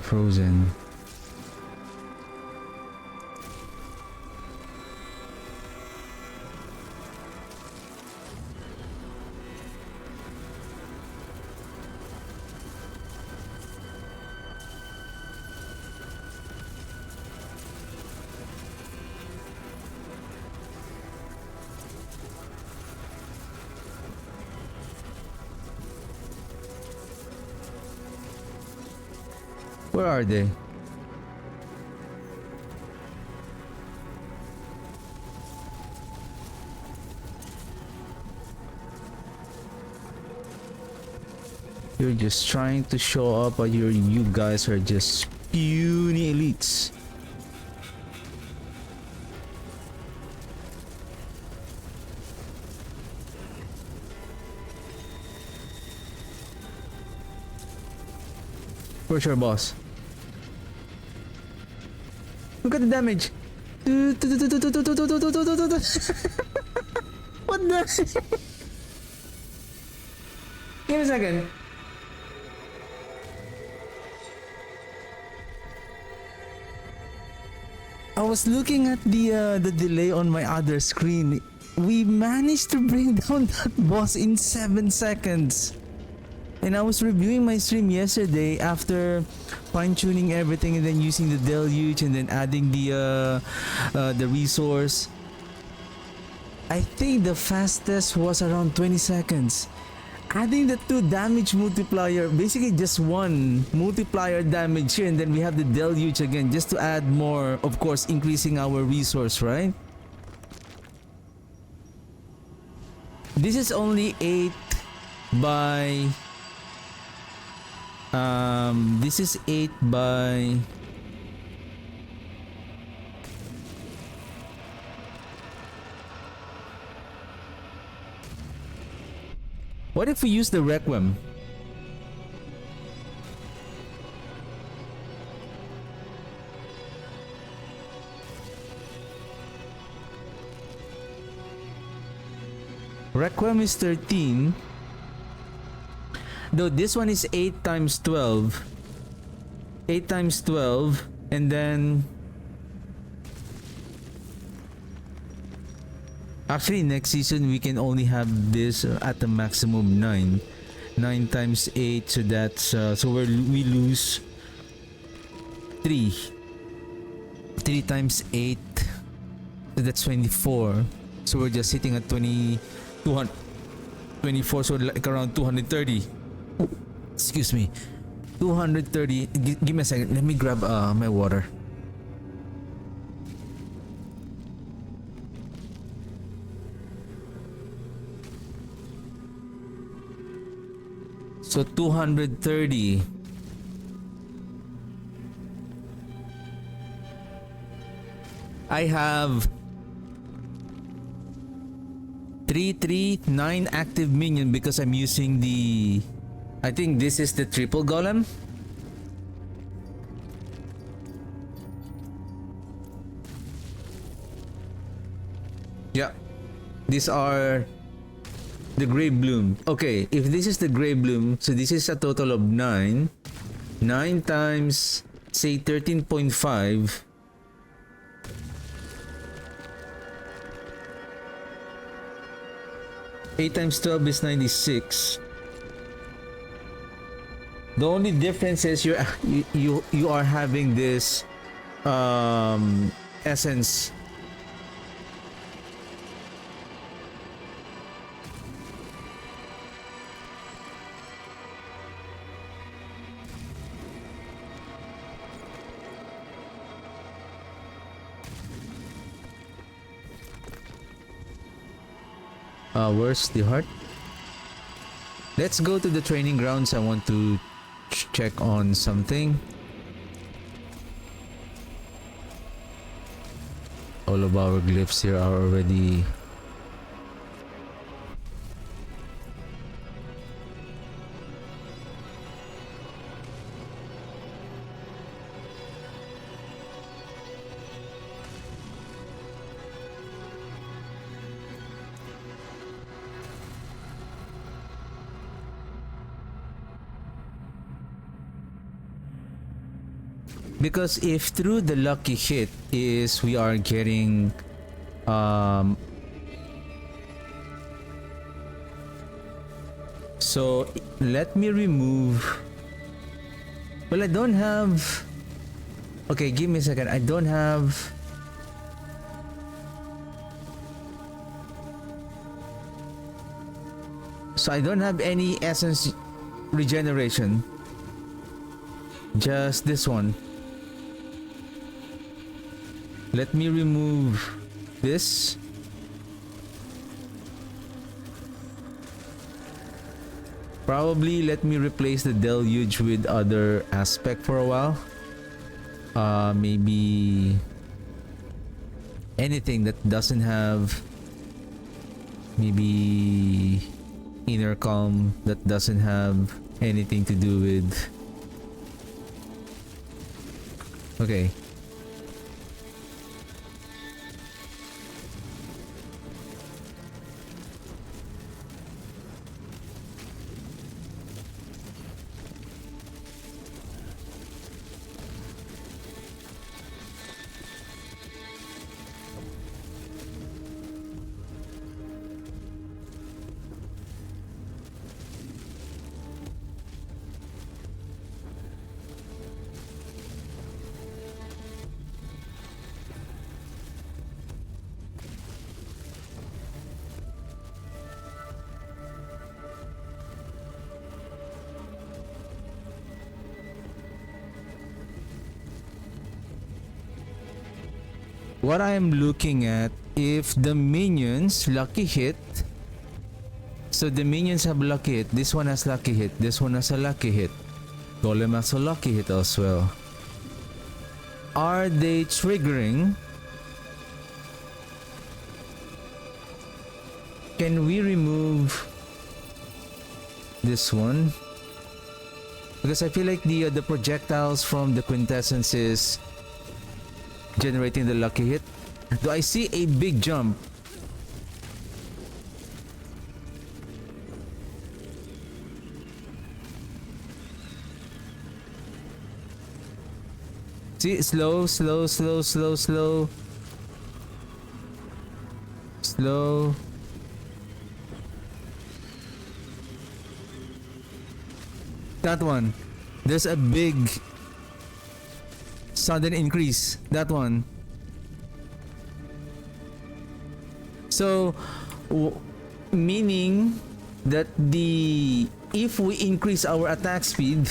Frozen. Where are they? You're just trying to show up, but you guys are just puny elites. Where's your boss? Look at the damage. What the? Give me a second. I was looking at the delay on my other screen. We managed to bring down that boss in 7 seconds. And I was reviewing my stream yesterday after fine-tuning everything and then using the deluge and then adding the resource. I think the fastest was around 20 seconds. Adding the 2 damage multiplier, basically just 1 multiplier damage here, and then we have the deluge again just to add more, of course, increasing our resource, right? This is only 8 by... this is 8 by... What if we use the Requiem? Requiem is 13. Though this one is 8 times 12. 8 times 12. And then... Actually, next season we can only have this at the maximum 9. 9 times 8, so that's... so we lose 3. 3 times 8. So that's 24. So we're just sitting at 224, so like around 230. Excuse me. 230. Give me a second. Let me grab my water. So 230. I have 339 active minion because I'm using the... I think this is the triple golem. Yeah. These are the Grey Bloom. Okay, if this is the Grey Bloom, so this is a total of 9. 9 times, say, 13.5. Eight times 12 is 96. The only difference is you are having this essence. Where's the heart? Let's go to the training grounds. I want to check on something. All of our glyphs here are already... Because if through the lucky hit is we are getting so let me remove, well, I don't have, okay, give me a second. I don't have, so I don't have any essence regeneration, just this one. Let me remove this. Probably let me replace the deluge with other aspect for a while. Maybe anything that doesn't have, maybe inner calm that doesn't have anything to do with. Okay. What I am looking at, if the minions lucky hit, so the minions have lucky hit, this one has lucky hit, this one has a lucky hit, Golem has a lucky hit as well. Are they triggering? Can we remove this one? Because I feel like the projectiles from the quintessence is generating the lucky hit. Do I see a big jump? See, slow, slow, slow, slow, slow. Slow. That one. There's a big sudden increase. That one. So meaning that if we increase our attack speed,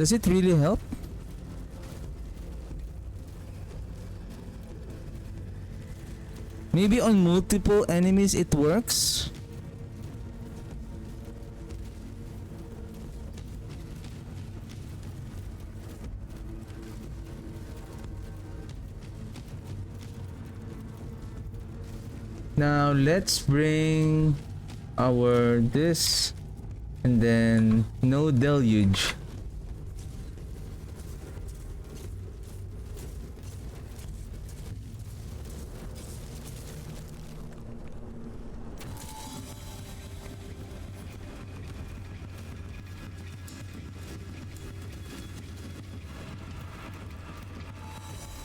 does it really help? Maybe on multiple enemies it works? Now let's bring our this and then no deluge.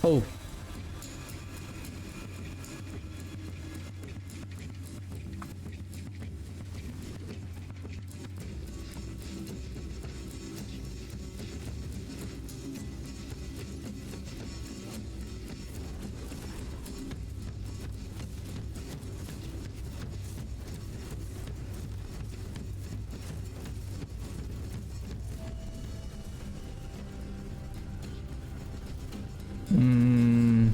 Oh. Mm,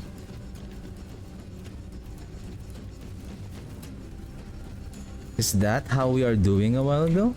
is that how we are doing a while ago?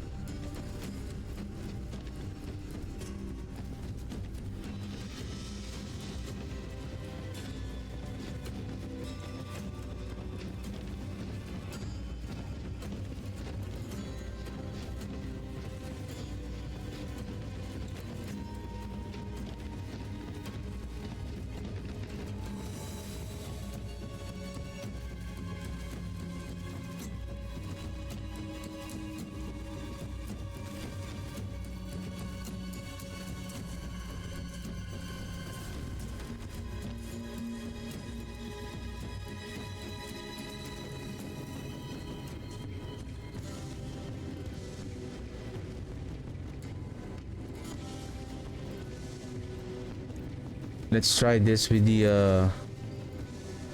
Let's try this with the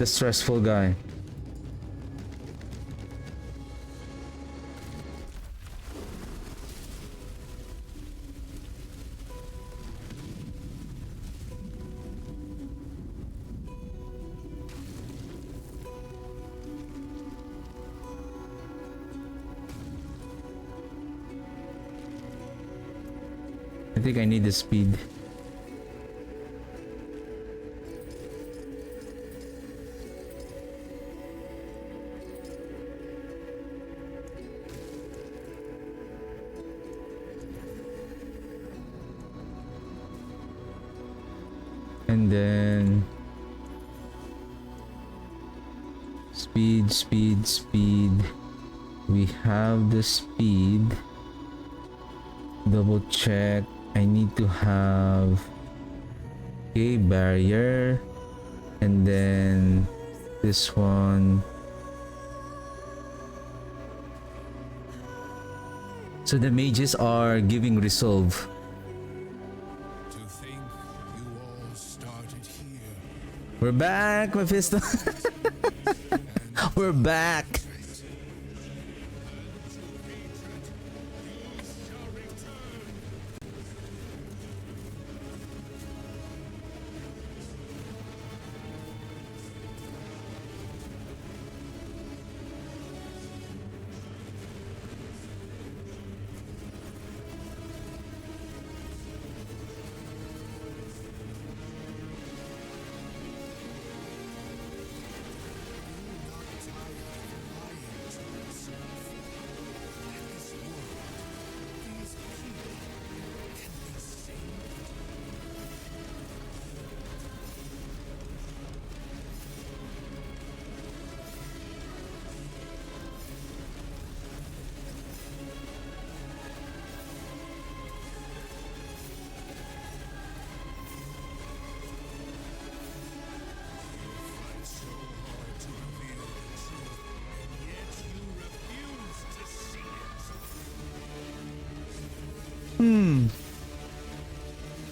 stressful guy. I think I need the speed. And then speed, speed, speed. We have the speed. Double check. I need to have a barrier, and then this one. So the mages are giving resolve. To think you all started here. We're back, Mephisto. We're back.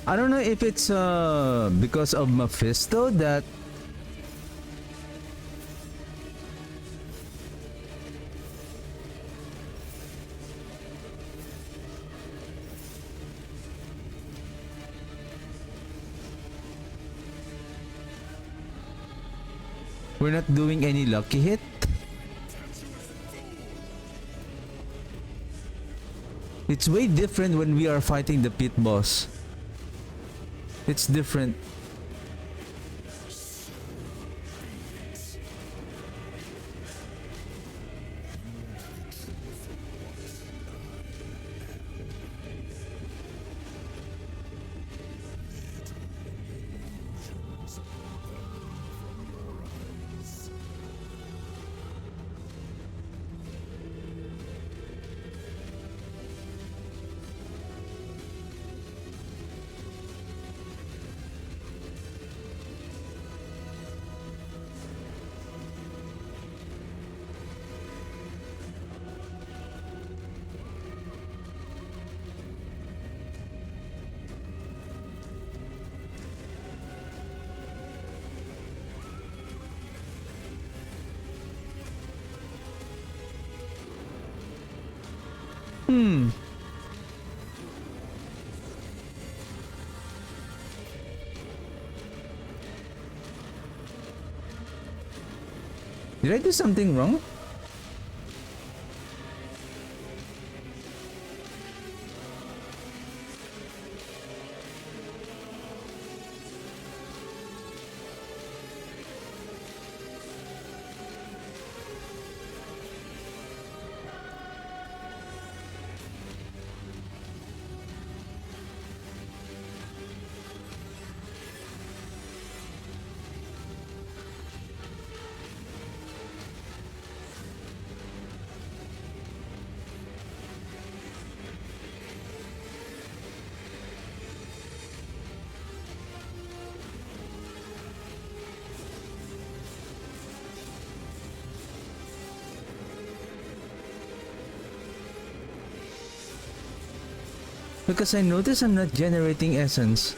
I don't know if it's because of Mephisto that we're not doing any lucky hit. It's way different when we are fighting the pit boss. It's different. Hmm. Did I do something wrong? Because I notice I'm not generating essence.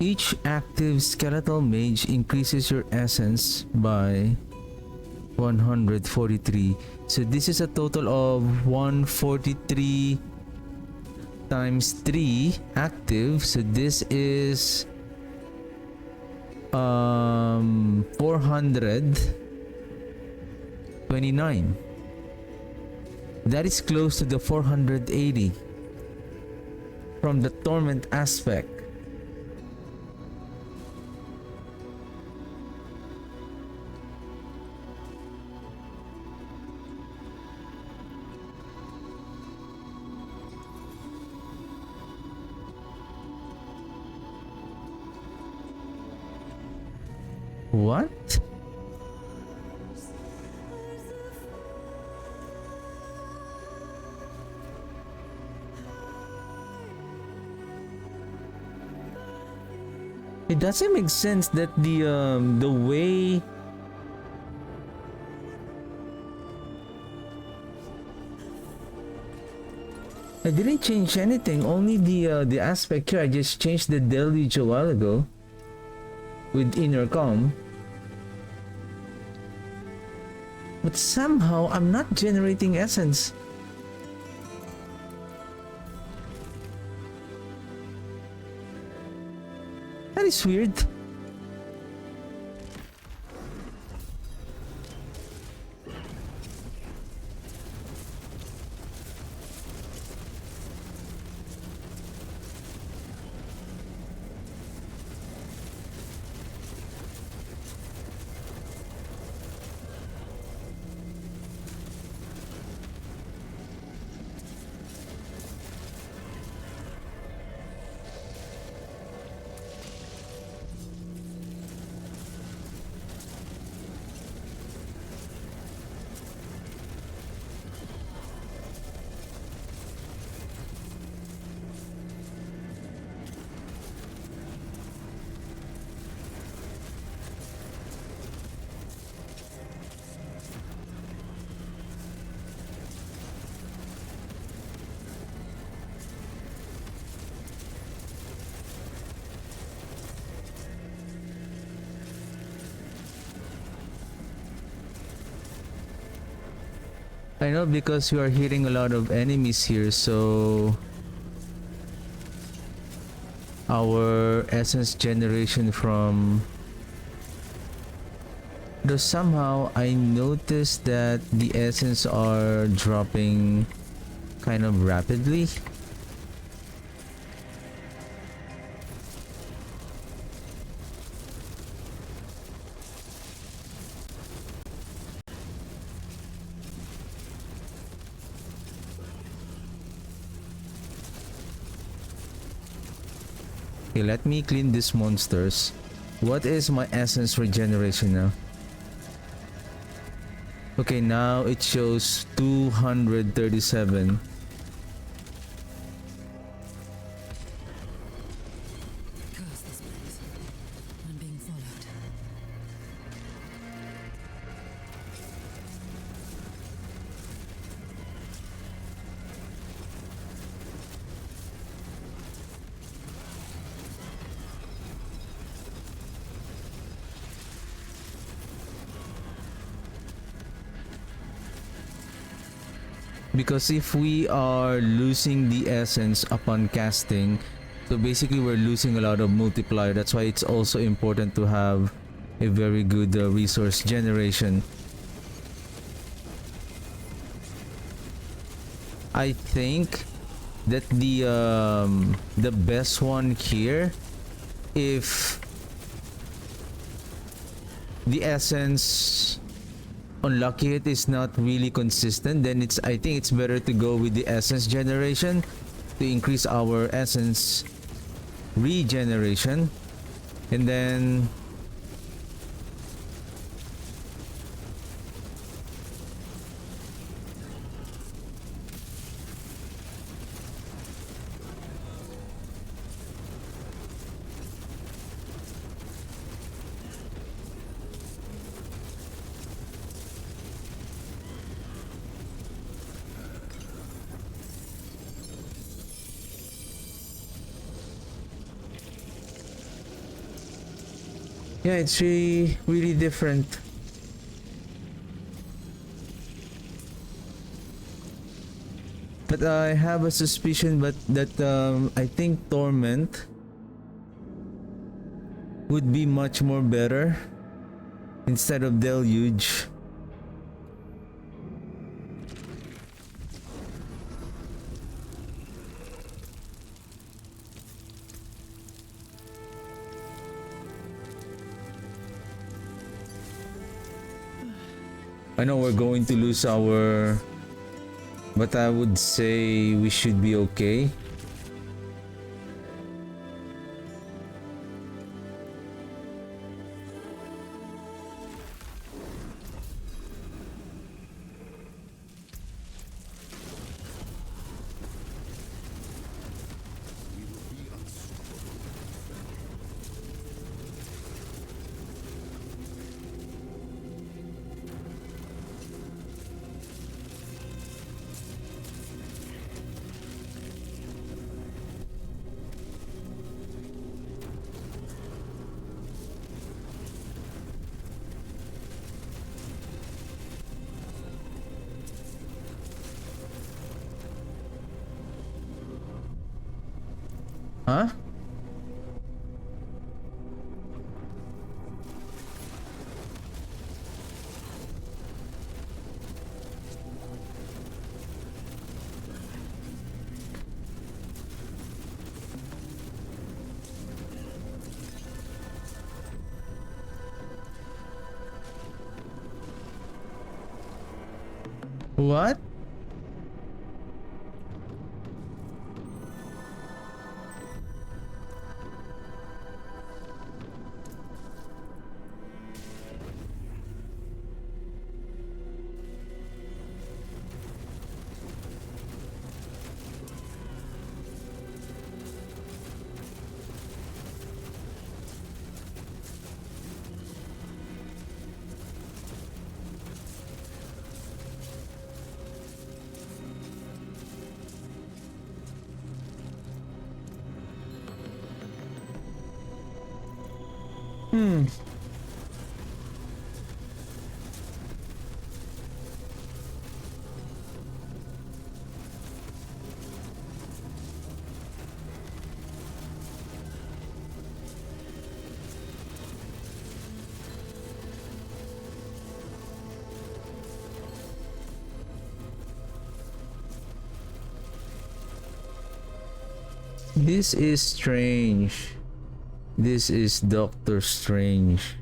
Each active skeletal mage increases your essence by 143. So this is a total of 143 times 3 active. So this is 429. That is close to the 480 from the torment aspect. What? It doesn't make sense that the way I didn't change anything, only the aspect here. I just changed the deluge a while ago with inner calm. But somehow I'm not generating essence. That is weird. I know because we are hitting a lot of enemies here, so our essence generation from though somehow I noticed that the essence are dropping kind of rapidly. Okay, let me clean these monsters. What is my essence regeneration now? Okay, now it shows 237. Curse this place. I'm being followed. Because if we are losing the essence upon casting, so basically we're losing a lot of multiplier. That's why it's also important to have a very good resource generation. I think that the best one here, if the essence unlucky hit is not really consistent, then I think it's better to go with the essence generation to increase our essence regeneration, and then yeah, it's really different. But I have a suspicion, but that I think Torment would be much more better instead of Deluge. I know we're going to lose our, but I would say we should be okay. Huh? What? Hmm. This is strange. This is Doctor Strange.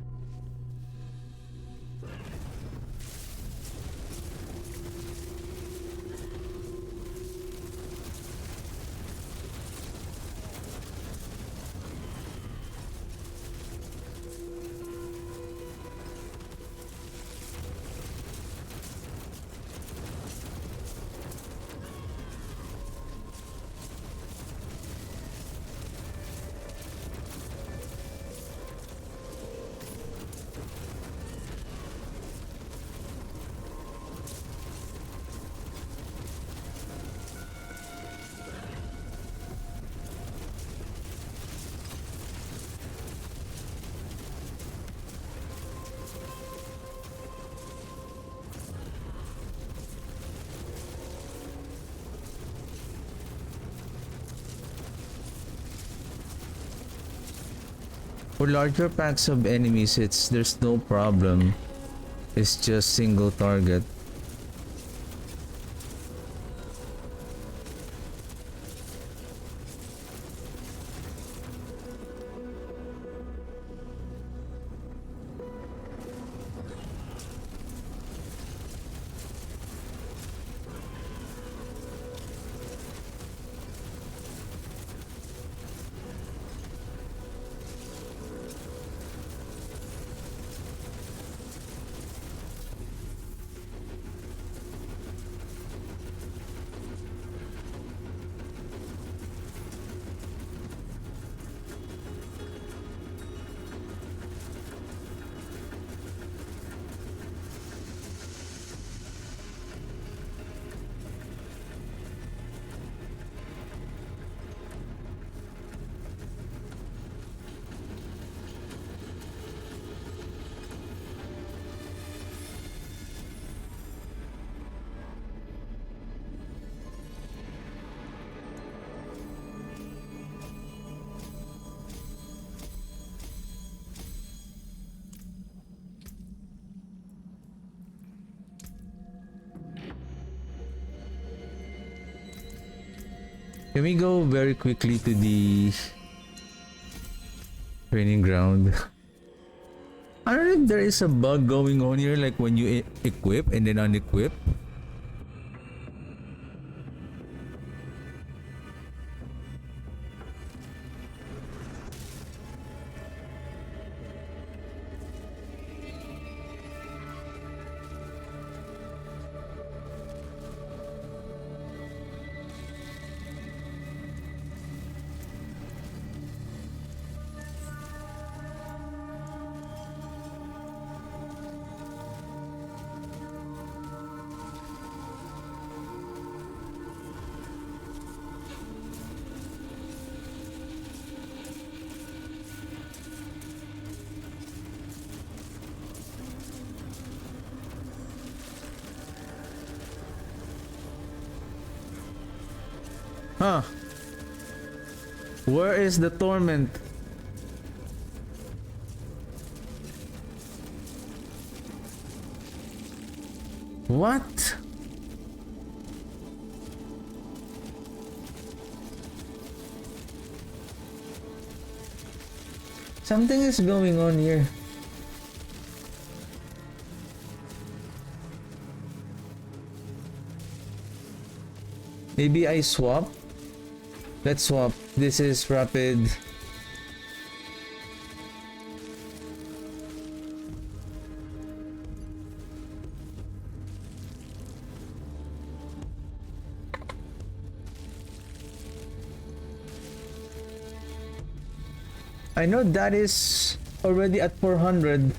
For larger packs of enemies, there's no problem. It's just single target. Can we go very quickly to the training ground? I don't know if there is a bug going on here, like when you equip and then unequip. Huh? Where is the torment? What? Something is going on here. Maybe I swap? Let's swap. This is rapid. I know that is already at 400.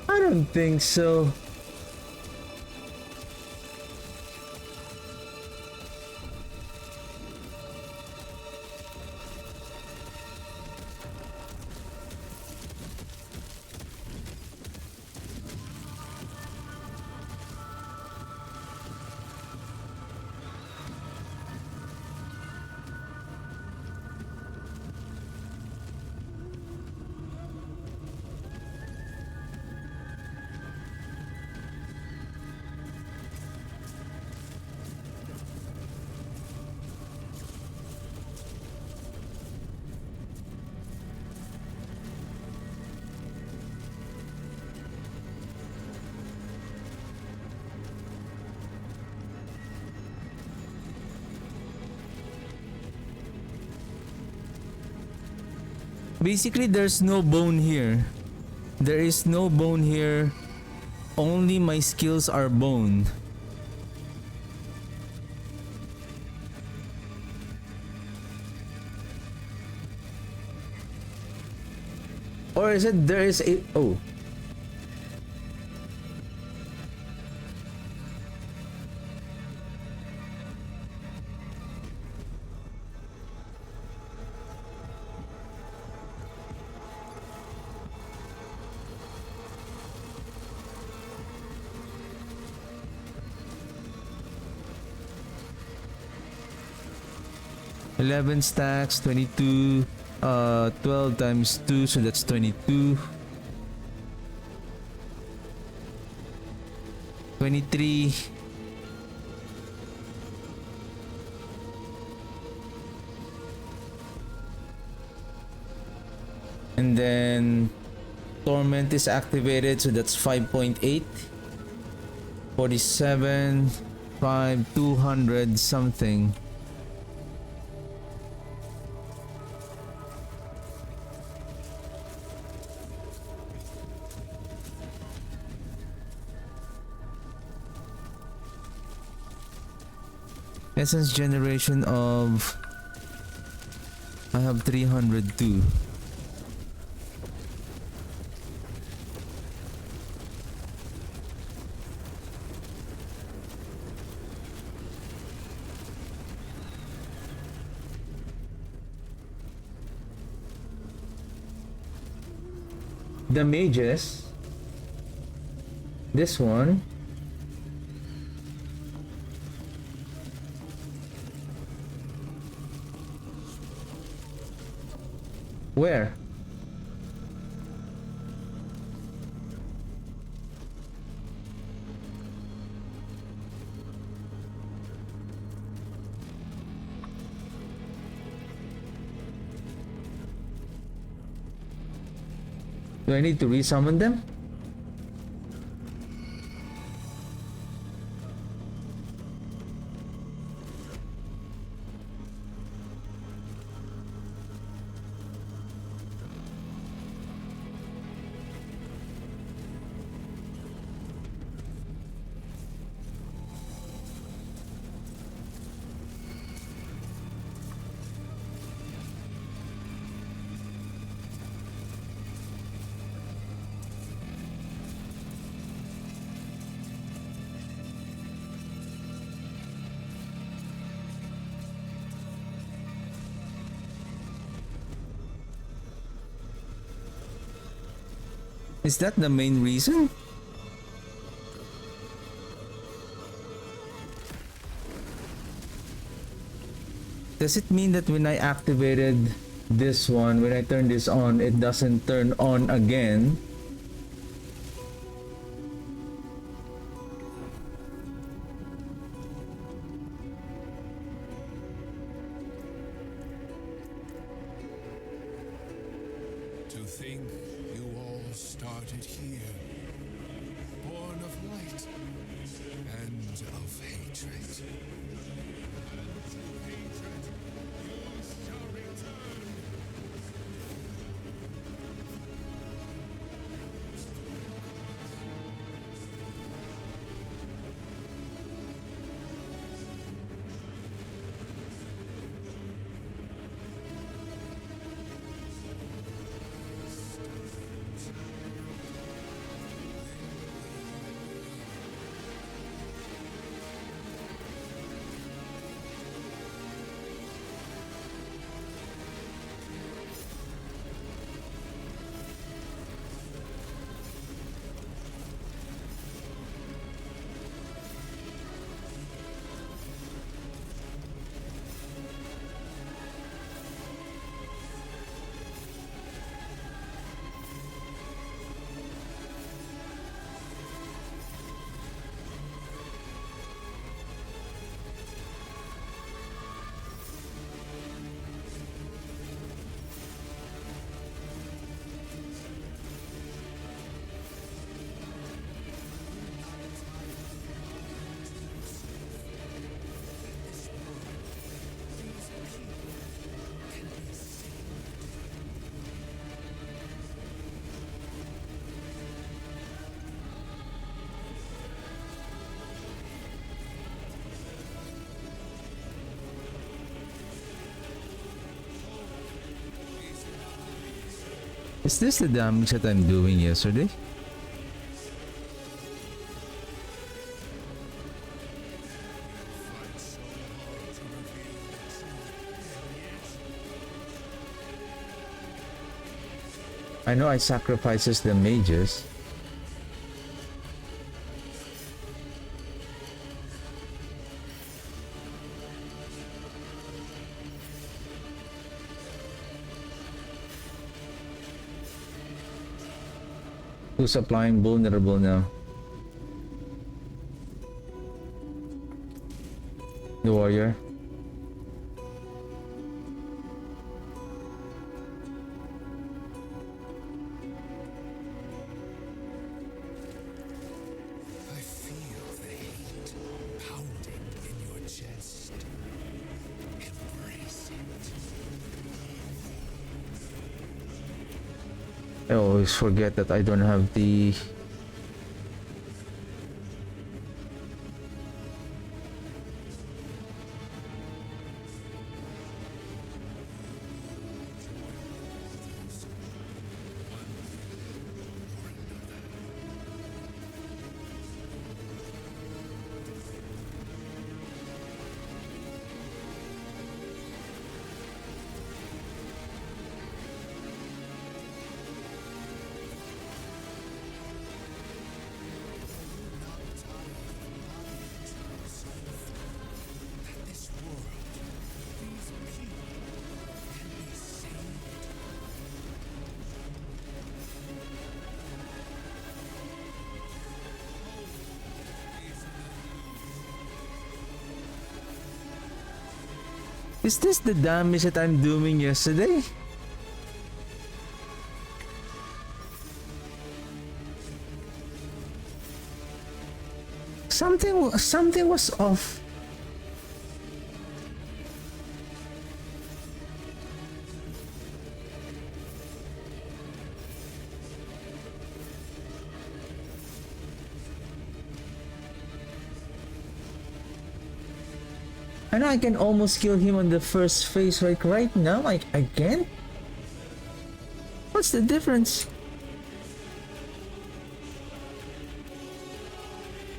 I don't think so. Basically, there's no bone here. There is no bone here. Only my skills are bone. Or is it there is a... Oh. Eleven stacks, 22, 12 times 2, so that's 22. 23. And then Torment is activated, so that's 5.8. 47, 5, 200 something. Essence generation of... I have 302. The mages, this one, where? Do I need to resummon them? Is that the main reason? Does it mean that when I activated this one, when I turn this on, it doesn't turn on again? To think you all started here, born of light and of hatred. To hatred you shall return. Is this the damage that I'm doing yesterday? I know I sacrifices the mages. Who's applying vulnerable now? The warrior. I feel the hate pounding in your chest. Embrace it. I always forget that I don't have the... This world, these people can be saved. Is this the damage that I'm doing yesterday? Something was off. I know I can almost kill him on the first phase, like right now. I can't. What's the difference?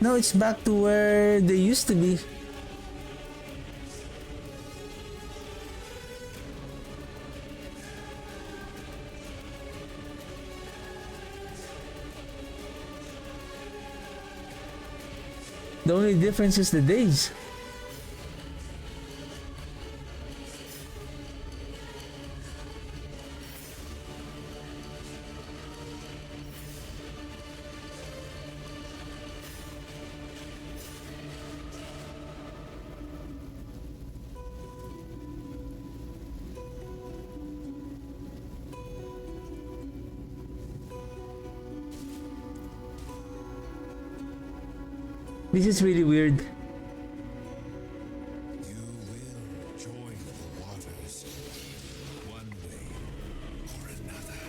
Now it's back to where they used to be. The only difference is the days. This is really weird. You will join the waters, one way or another.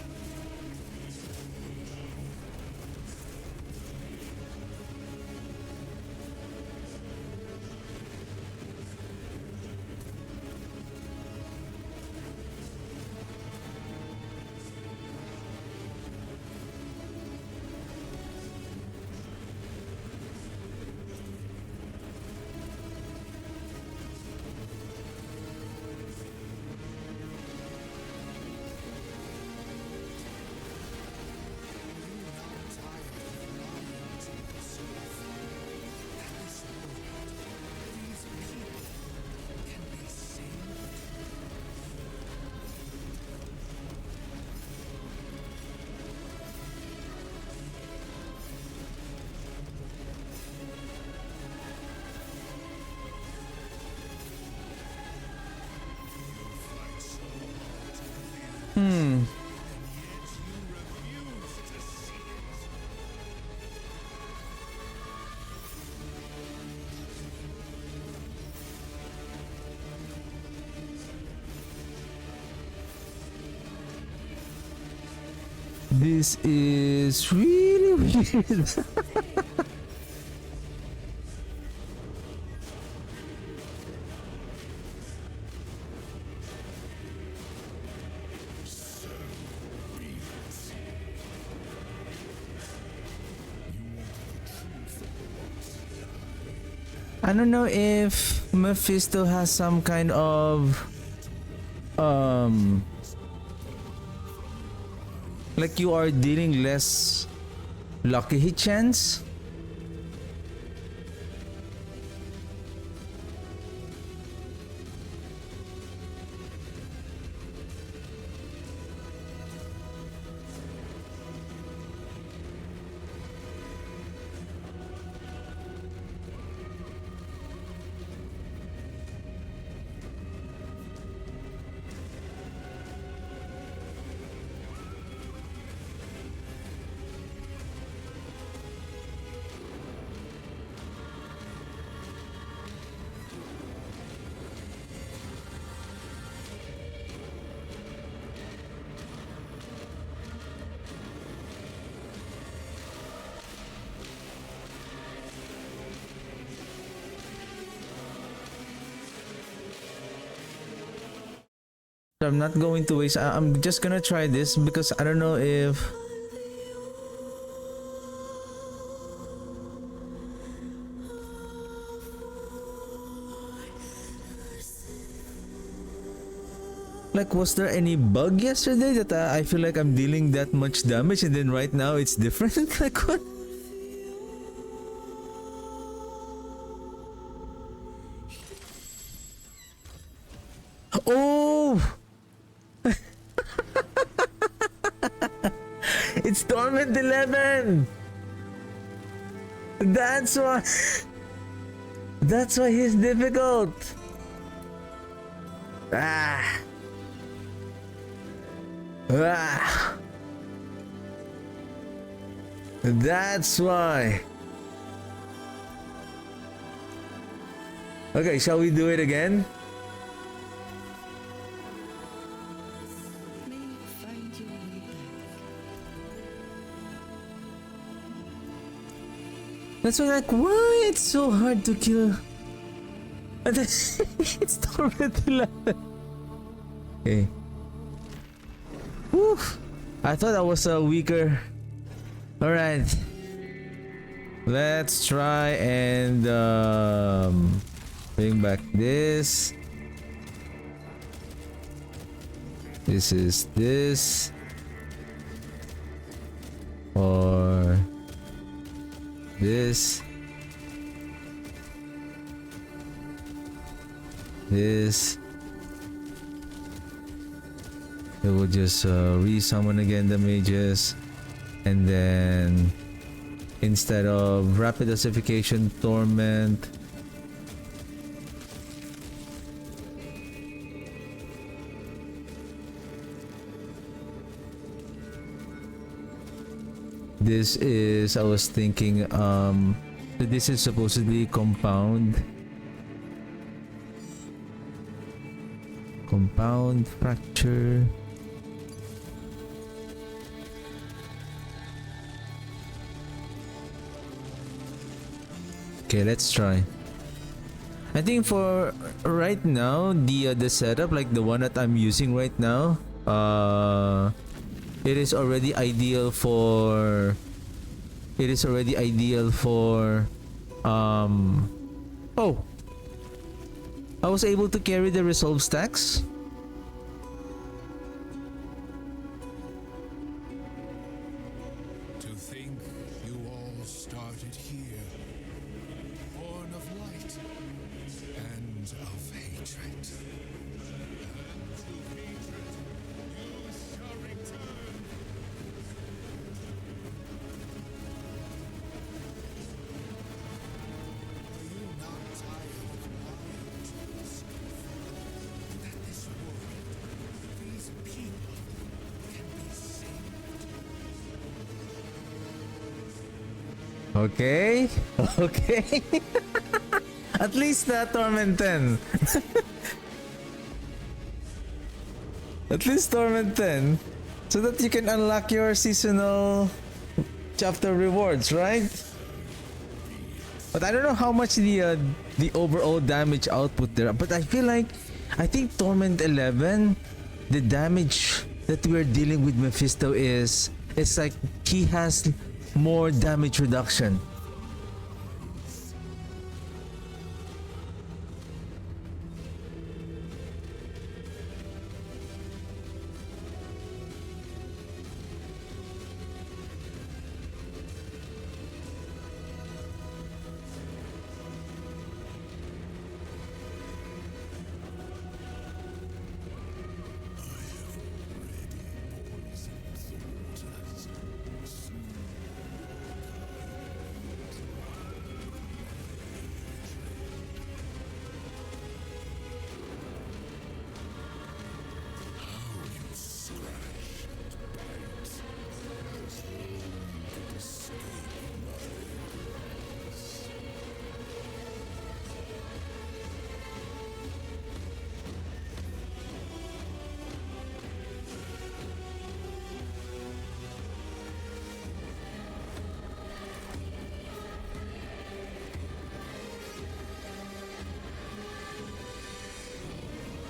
This is really weird. So be it. don't know if Mephisto has some kind of like you are dealing less lucky hit chance. I'm not going to waste. I'm just gonna try this because I don't know if like was there any bug yesterday that I feel like I'm dealing that much damage and then right now it's different. Like what? Oh, it's Torment 11. That's why. That's why he's difficult. Ah. Ah. That's why. Okay, shall we do it again? May you find your way back. That's why, like, why it's so hard to kill. And then it's Torment 11. Okay. Whew. I thought I was weaker. Alright. Let's try and bring back this. This is this. Or this. This. It will just re-summon again the mages, and then instead of rapid ossification, torment. This is, I was thinking, this is supposedly compound. Compound fracture. Okay, let's try. I think for right now, the setup, like the one that I'm using right now, it is already ideal for. It is already ideal for. Oh, I was able to carry the resolve stacks. To think you all started here, born of light and of hatred. And to hatred, you shall return. Are you not tired of lying to us? That this world, these people, can be saved. Okay, okay. At least Torment 10. At least Torment 10. So that you can unlock your seasonal chapter rewards, right? But I don't know how much the overall damage output there. But I feel like, I think Torment 11, the damage that we're dealing with Mephisto is, it's like he has more damage reduction.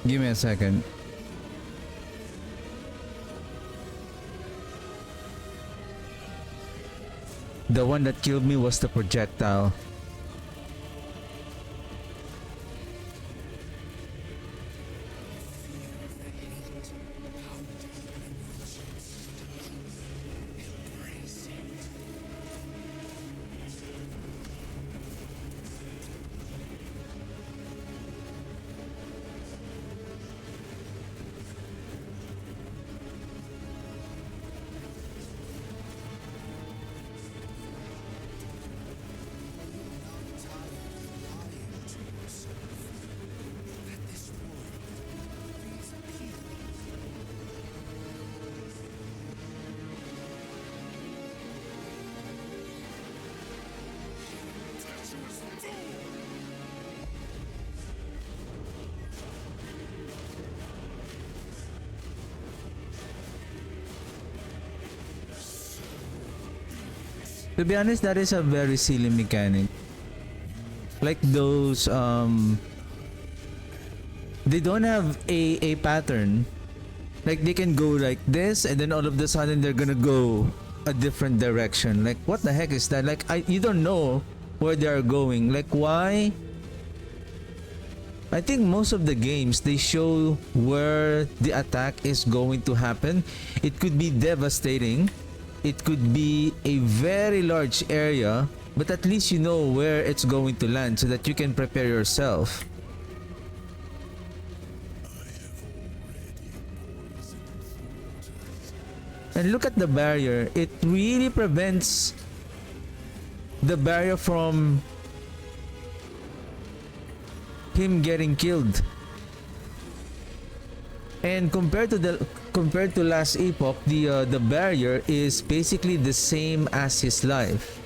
Give me a second. The one that killed me was the projectile. To be honest, that is a very silly mechanic. Like those they don't have a pattern. Like they can go like this and then all of a sudden they're gonna go a different direction. Like what the heck is that? Like you don't know where they are going. Like why? I think most of the games they show where the attack is going to happen. It could be devastating. It could be a very large area, but at least you know where it's going to land so that you can prepare yourself. And look at the barrier. It really prevents the barrier from him getting killed. And compared to last epoch, the barrier is basically the same as his life.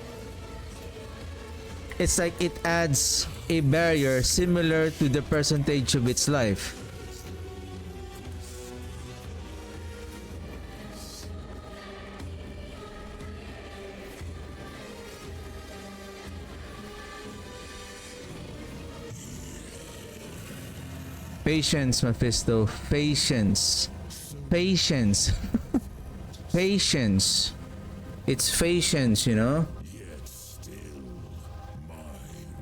It's like it adds a barrier similar to the percentage of its life. Patience, Mephisto. Patience. Patience. Patience. It's patience, you know? Yet still my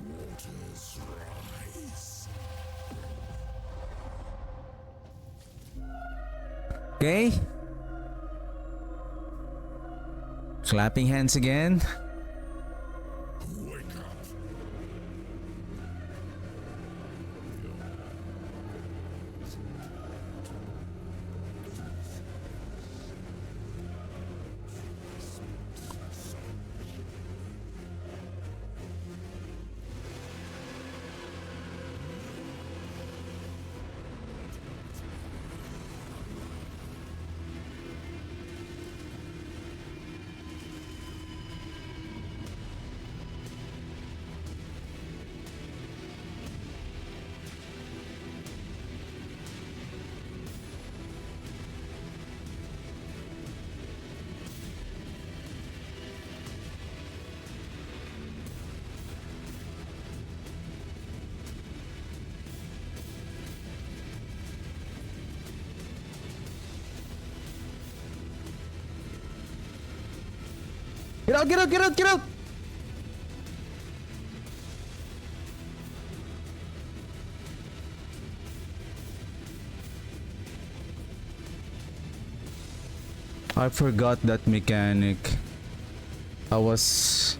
waters rise. Okay. Clapping hands again. Wake up. Get out, get out, get out, get out! I forgot that mechanic. I was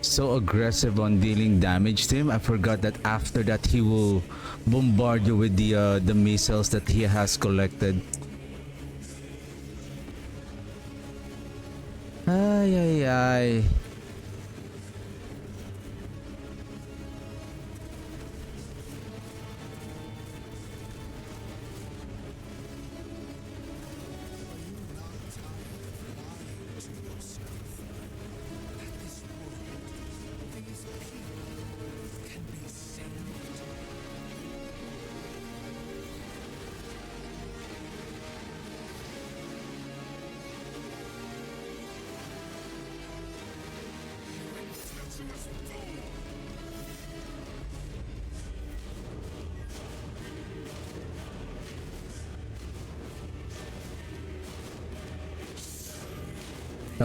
so aggressive on dealing damage to him. I forgot that after that he will bombard you with the missiles that he has collected. Ay ay ay.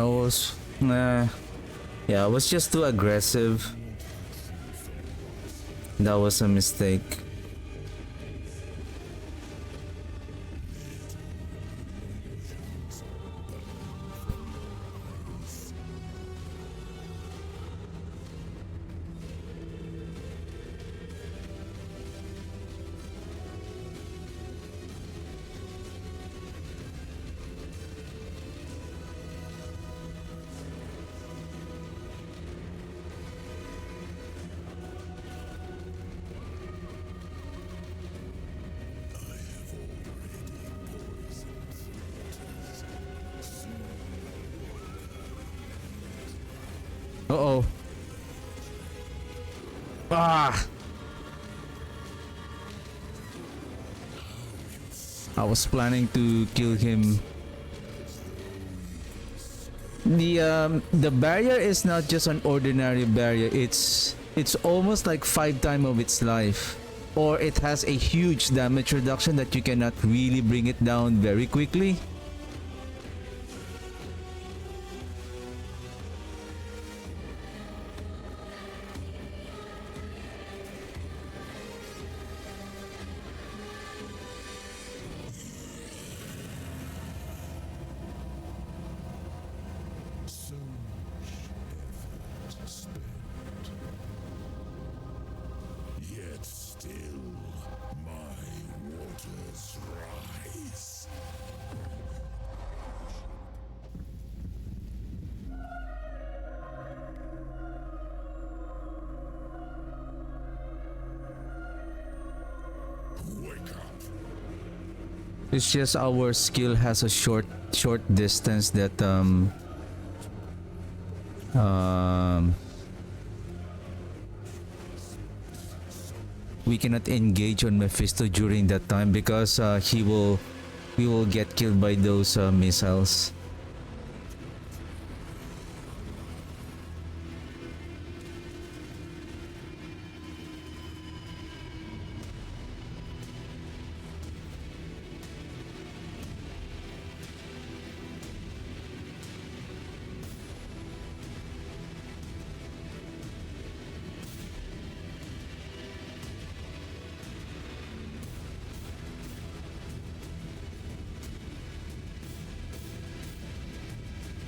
I was, yeah, I was just too aggressive. That was a mistake. Uh-oh. Ah! I was planning to kill him. The barrier is not just an ordinary barrier. It's almost like 5 times of its life. Or it has a huge damage reduction that you cannot really bring it down very quickly. So much effort spent. Yet still my waters rise. Wake up. It's just our skill has a short distance that we cannot engage on Mephisto during that time because we will get killed by those missiles.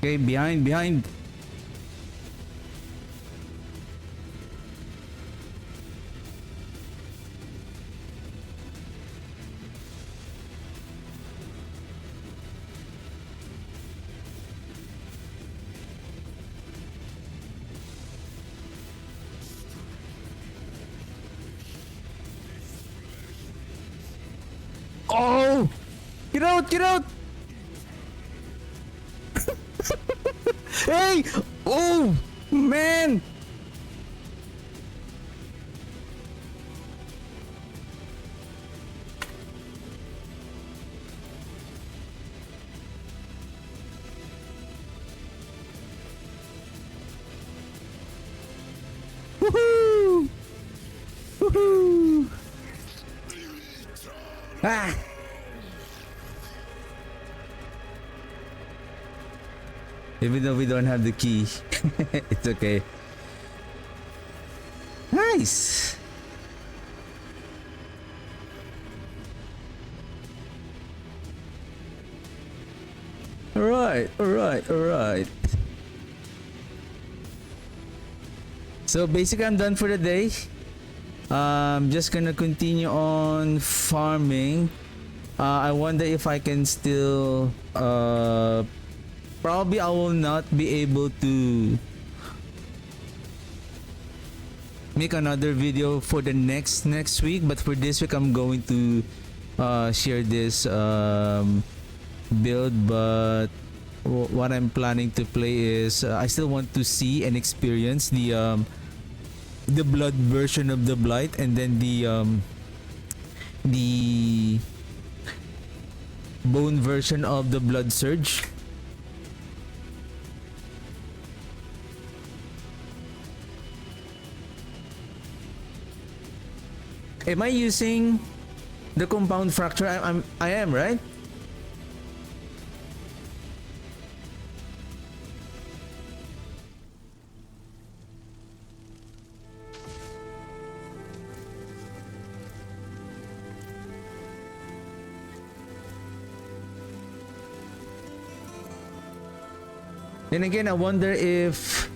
Okay, behind. Oh! Get out! Get out! Hey! Oh! Man! Woohoo! Woohoo! Ah! Even though we don't have the key, it's okay. Nice! Alright. So basically I'm done for the day. I'm just gonna continue on farming. I wonder if I can still probably I will not be able to make another video for the next week, but for this week I'm going to share this build. But what I'm planning to play is I still want to see and experience the blood version of the blight, and then the bone version of the blood surge. Am I using the compound fracture? I am, right? Then again, I wonder if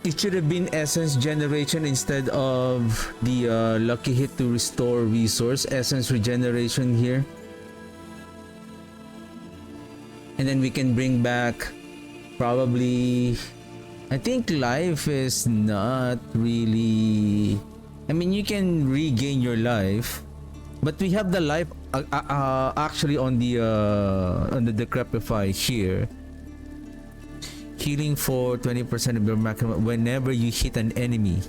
it should have been essence generation instead of the lucky hit to restore resource. Essence regeneration here. And then we can bring back probably, I think life is not really, I mean, you can regain your life, but we have the life actually on the decrepify here. Healing for 20% of your maximum whenever you hit an enemy,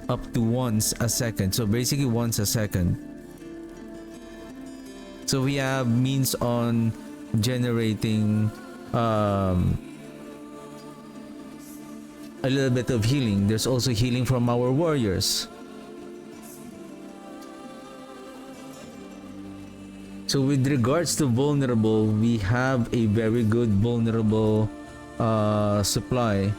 up to once a second. So basically once a second. So we have means on generating a little bit of healing. There's also healing from our warriors. So with regards to vulnerable, we have a very good vulnerable supply.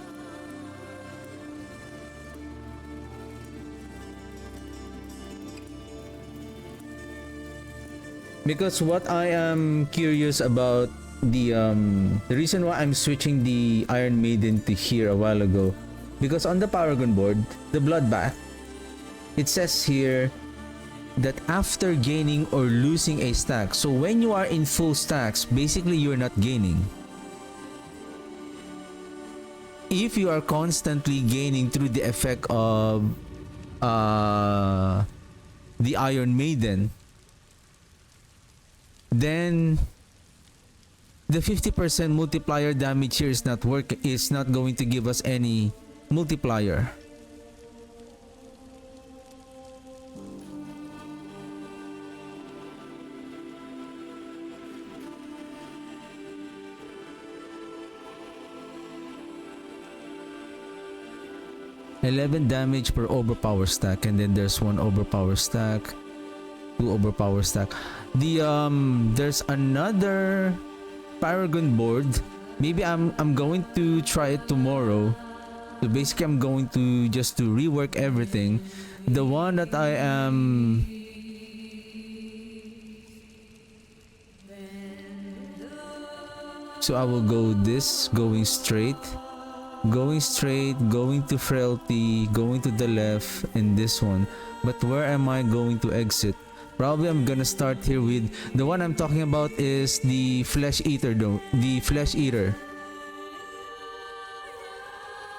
Because what I am curious about the reason why I'm switching the Iron Maiden to here a while ago, because on the Paragon board, the Bloodbath, it says here that after gaining or losing a stack, so when you are in full stacks, basically you're not gaining. If you are constantly gaining through the effect of the Iron Maiden, then the 50% multiplier damage here is not going to give us any multiplier. $11 damage per overpower stack, and then there's one overpower stack, two overpower stack. There's another Paragon board. Maybe I'm going to try it tomorrow. So basically I'm going to just to rework everything. The one that I am so I will go this, going straight, going to frailty, going to the left, and this one. But where am I going to exit? Probably I'm gonna start here with the one I'm talking about is the flesh eater though. The flesh eater.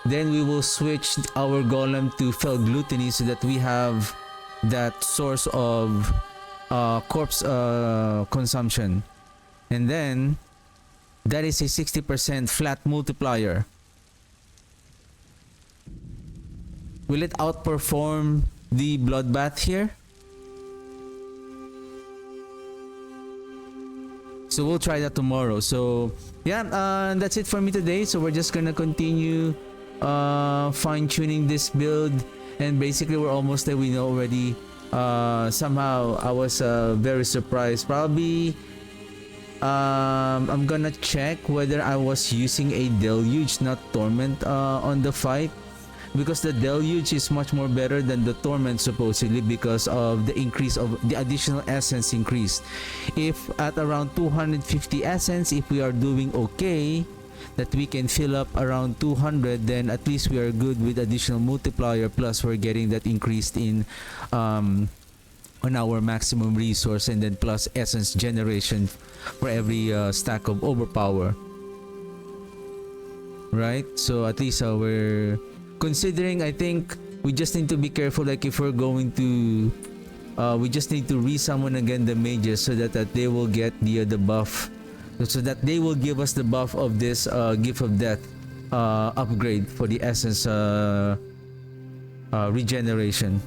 Then we will switch our golem to fell gluttony so that we have that source of corpse consumption. And then that is a 60% flat multiplier. Will it outperform the bloodbath here? So we'll try that tomorrow. So yeah, that's it for me today. So we're just gonna continue fine-tuning this build, and basically we're almost there. We know already. Somehow I was very surprised. Probably I'm gonna check whether I was using a deluge, not torment, on the fight, because the deluge is much more better than the torment supposedly because of the increase of the additional essence increase. If at around 250 essence, if we are doing okay, that we can fill up around 200, then at least we are good with additional multiplier, plus we're getting that increased in on our maximum resource, and then plus essence generation for every stack of overpower, right? So at least we're considering. I think we just need to be careful, like if we're going to we just need to resummon again the mages so that they will get the buff, so that they will give us the buff of this gift of death upgrade for the essence regeneration.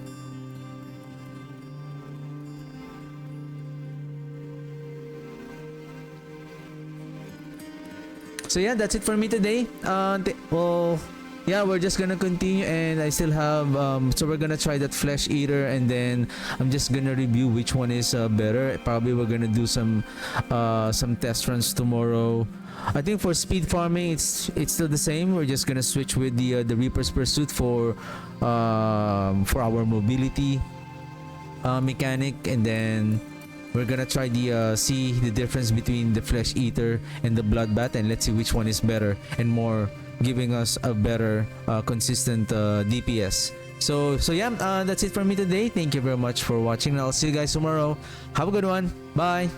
So yeah, that's it for me today. Well, yeah, we're just gonna continue, and I still have so we're gonna try that flesh eater, and then I'm just gonna review which one is better. Probably we're gonna do some test runs tomorrow. I think for speed farming, it's still the same. We're just gonna switch with the Reaper's Pursuit for our mobility mechanic, and then we're gonna try the see the difference between the Flesh Eater and the Bloodbath, and let's see which one is better and more giving us a better consistent DPS. So yeah, that's it from me today. Thank you very much for watching. I'll see you guys tomorrow. Have a good one. Bye.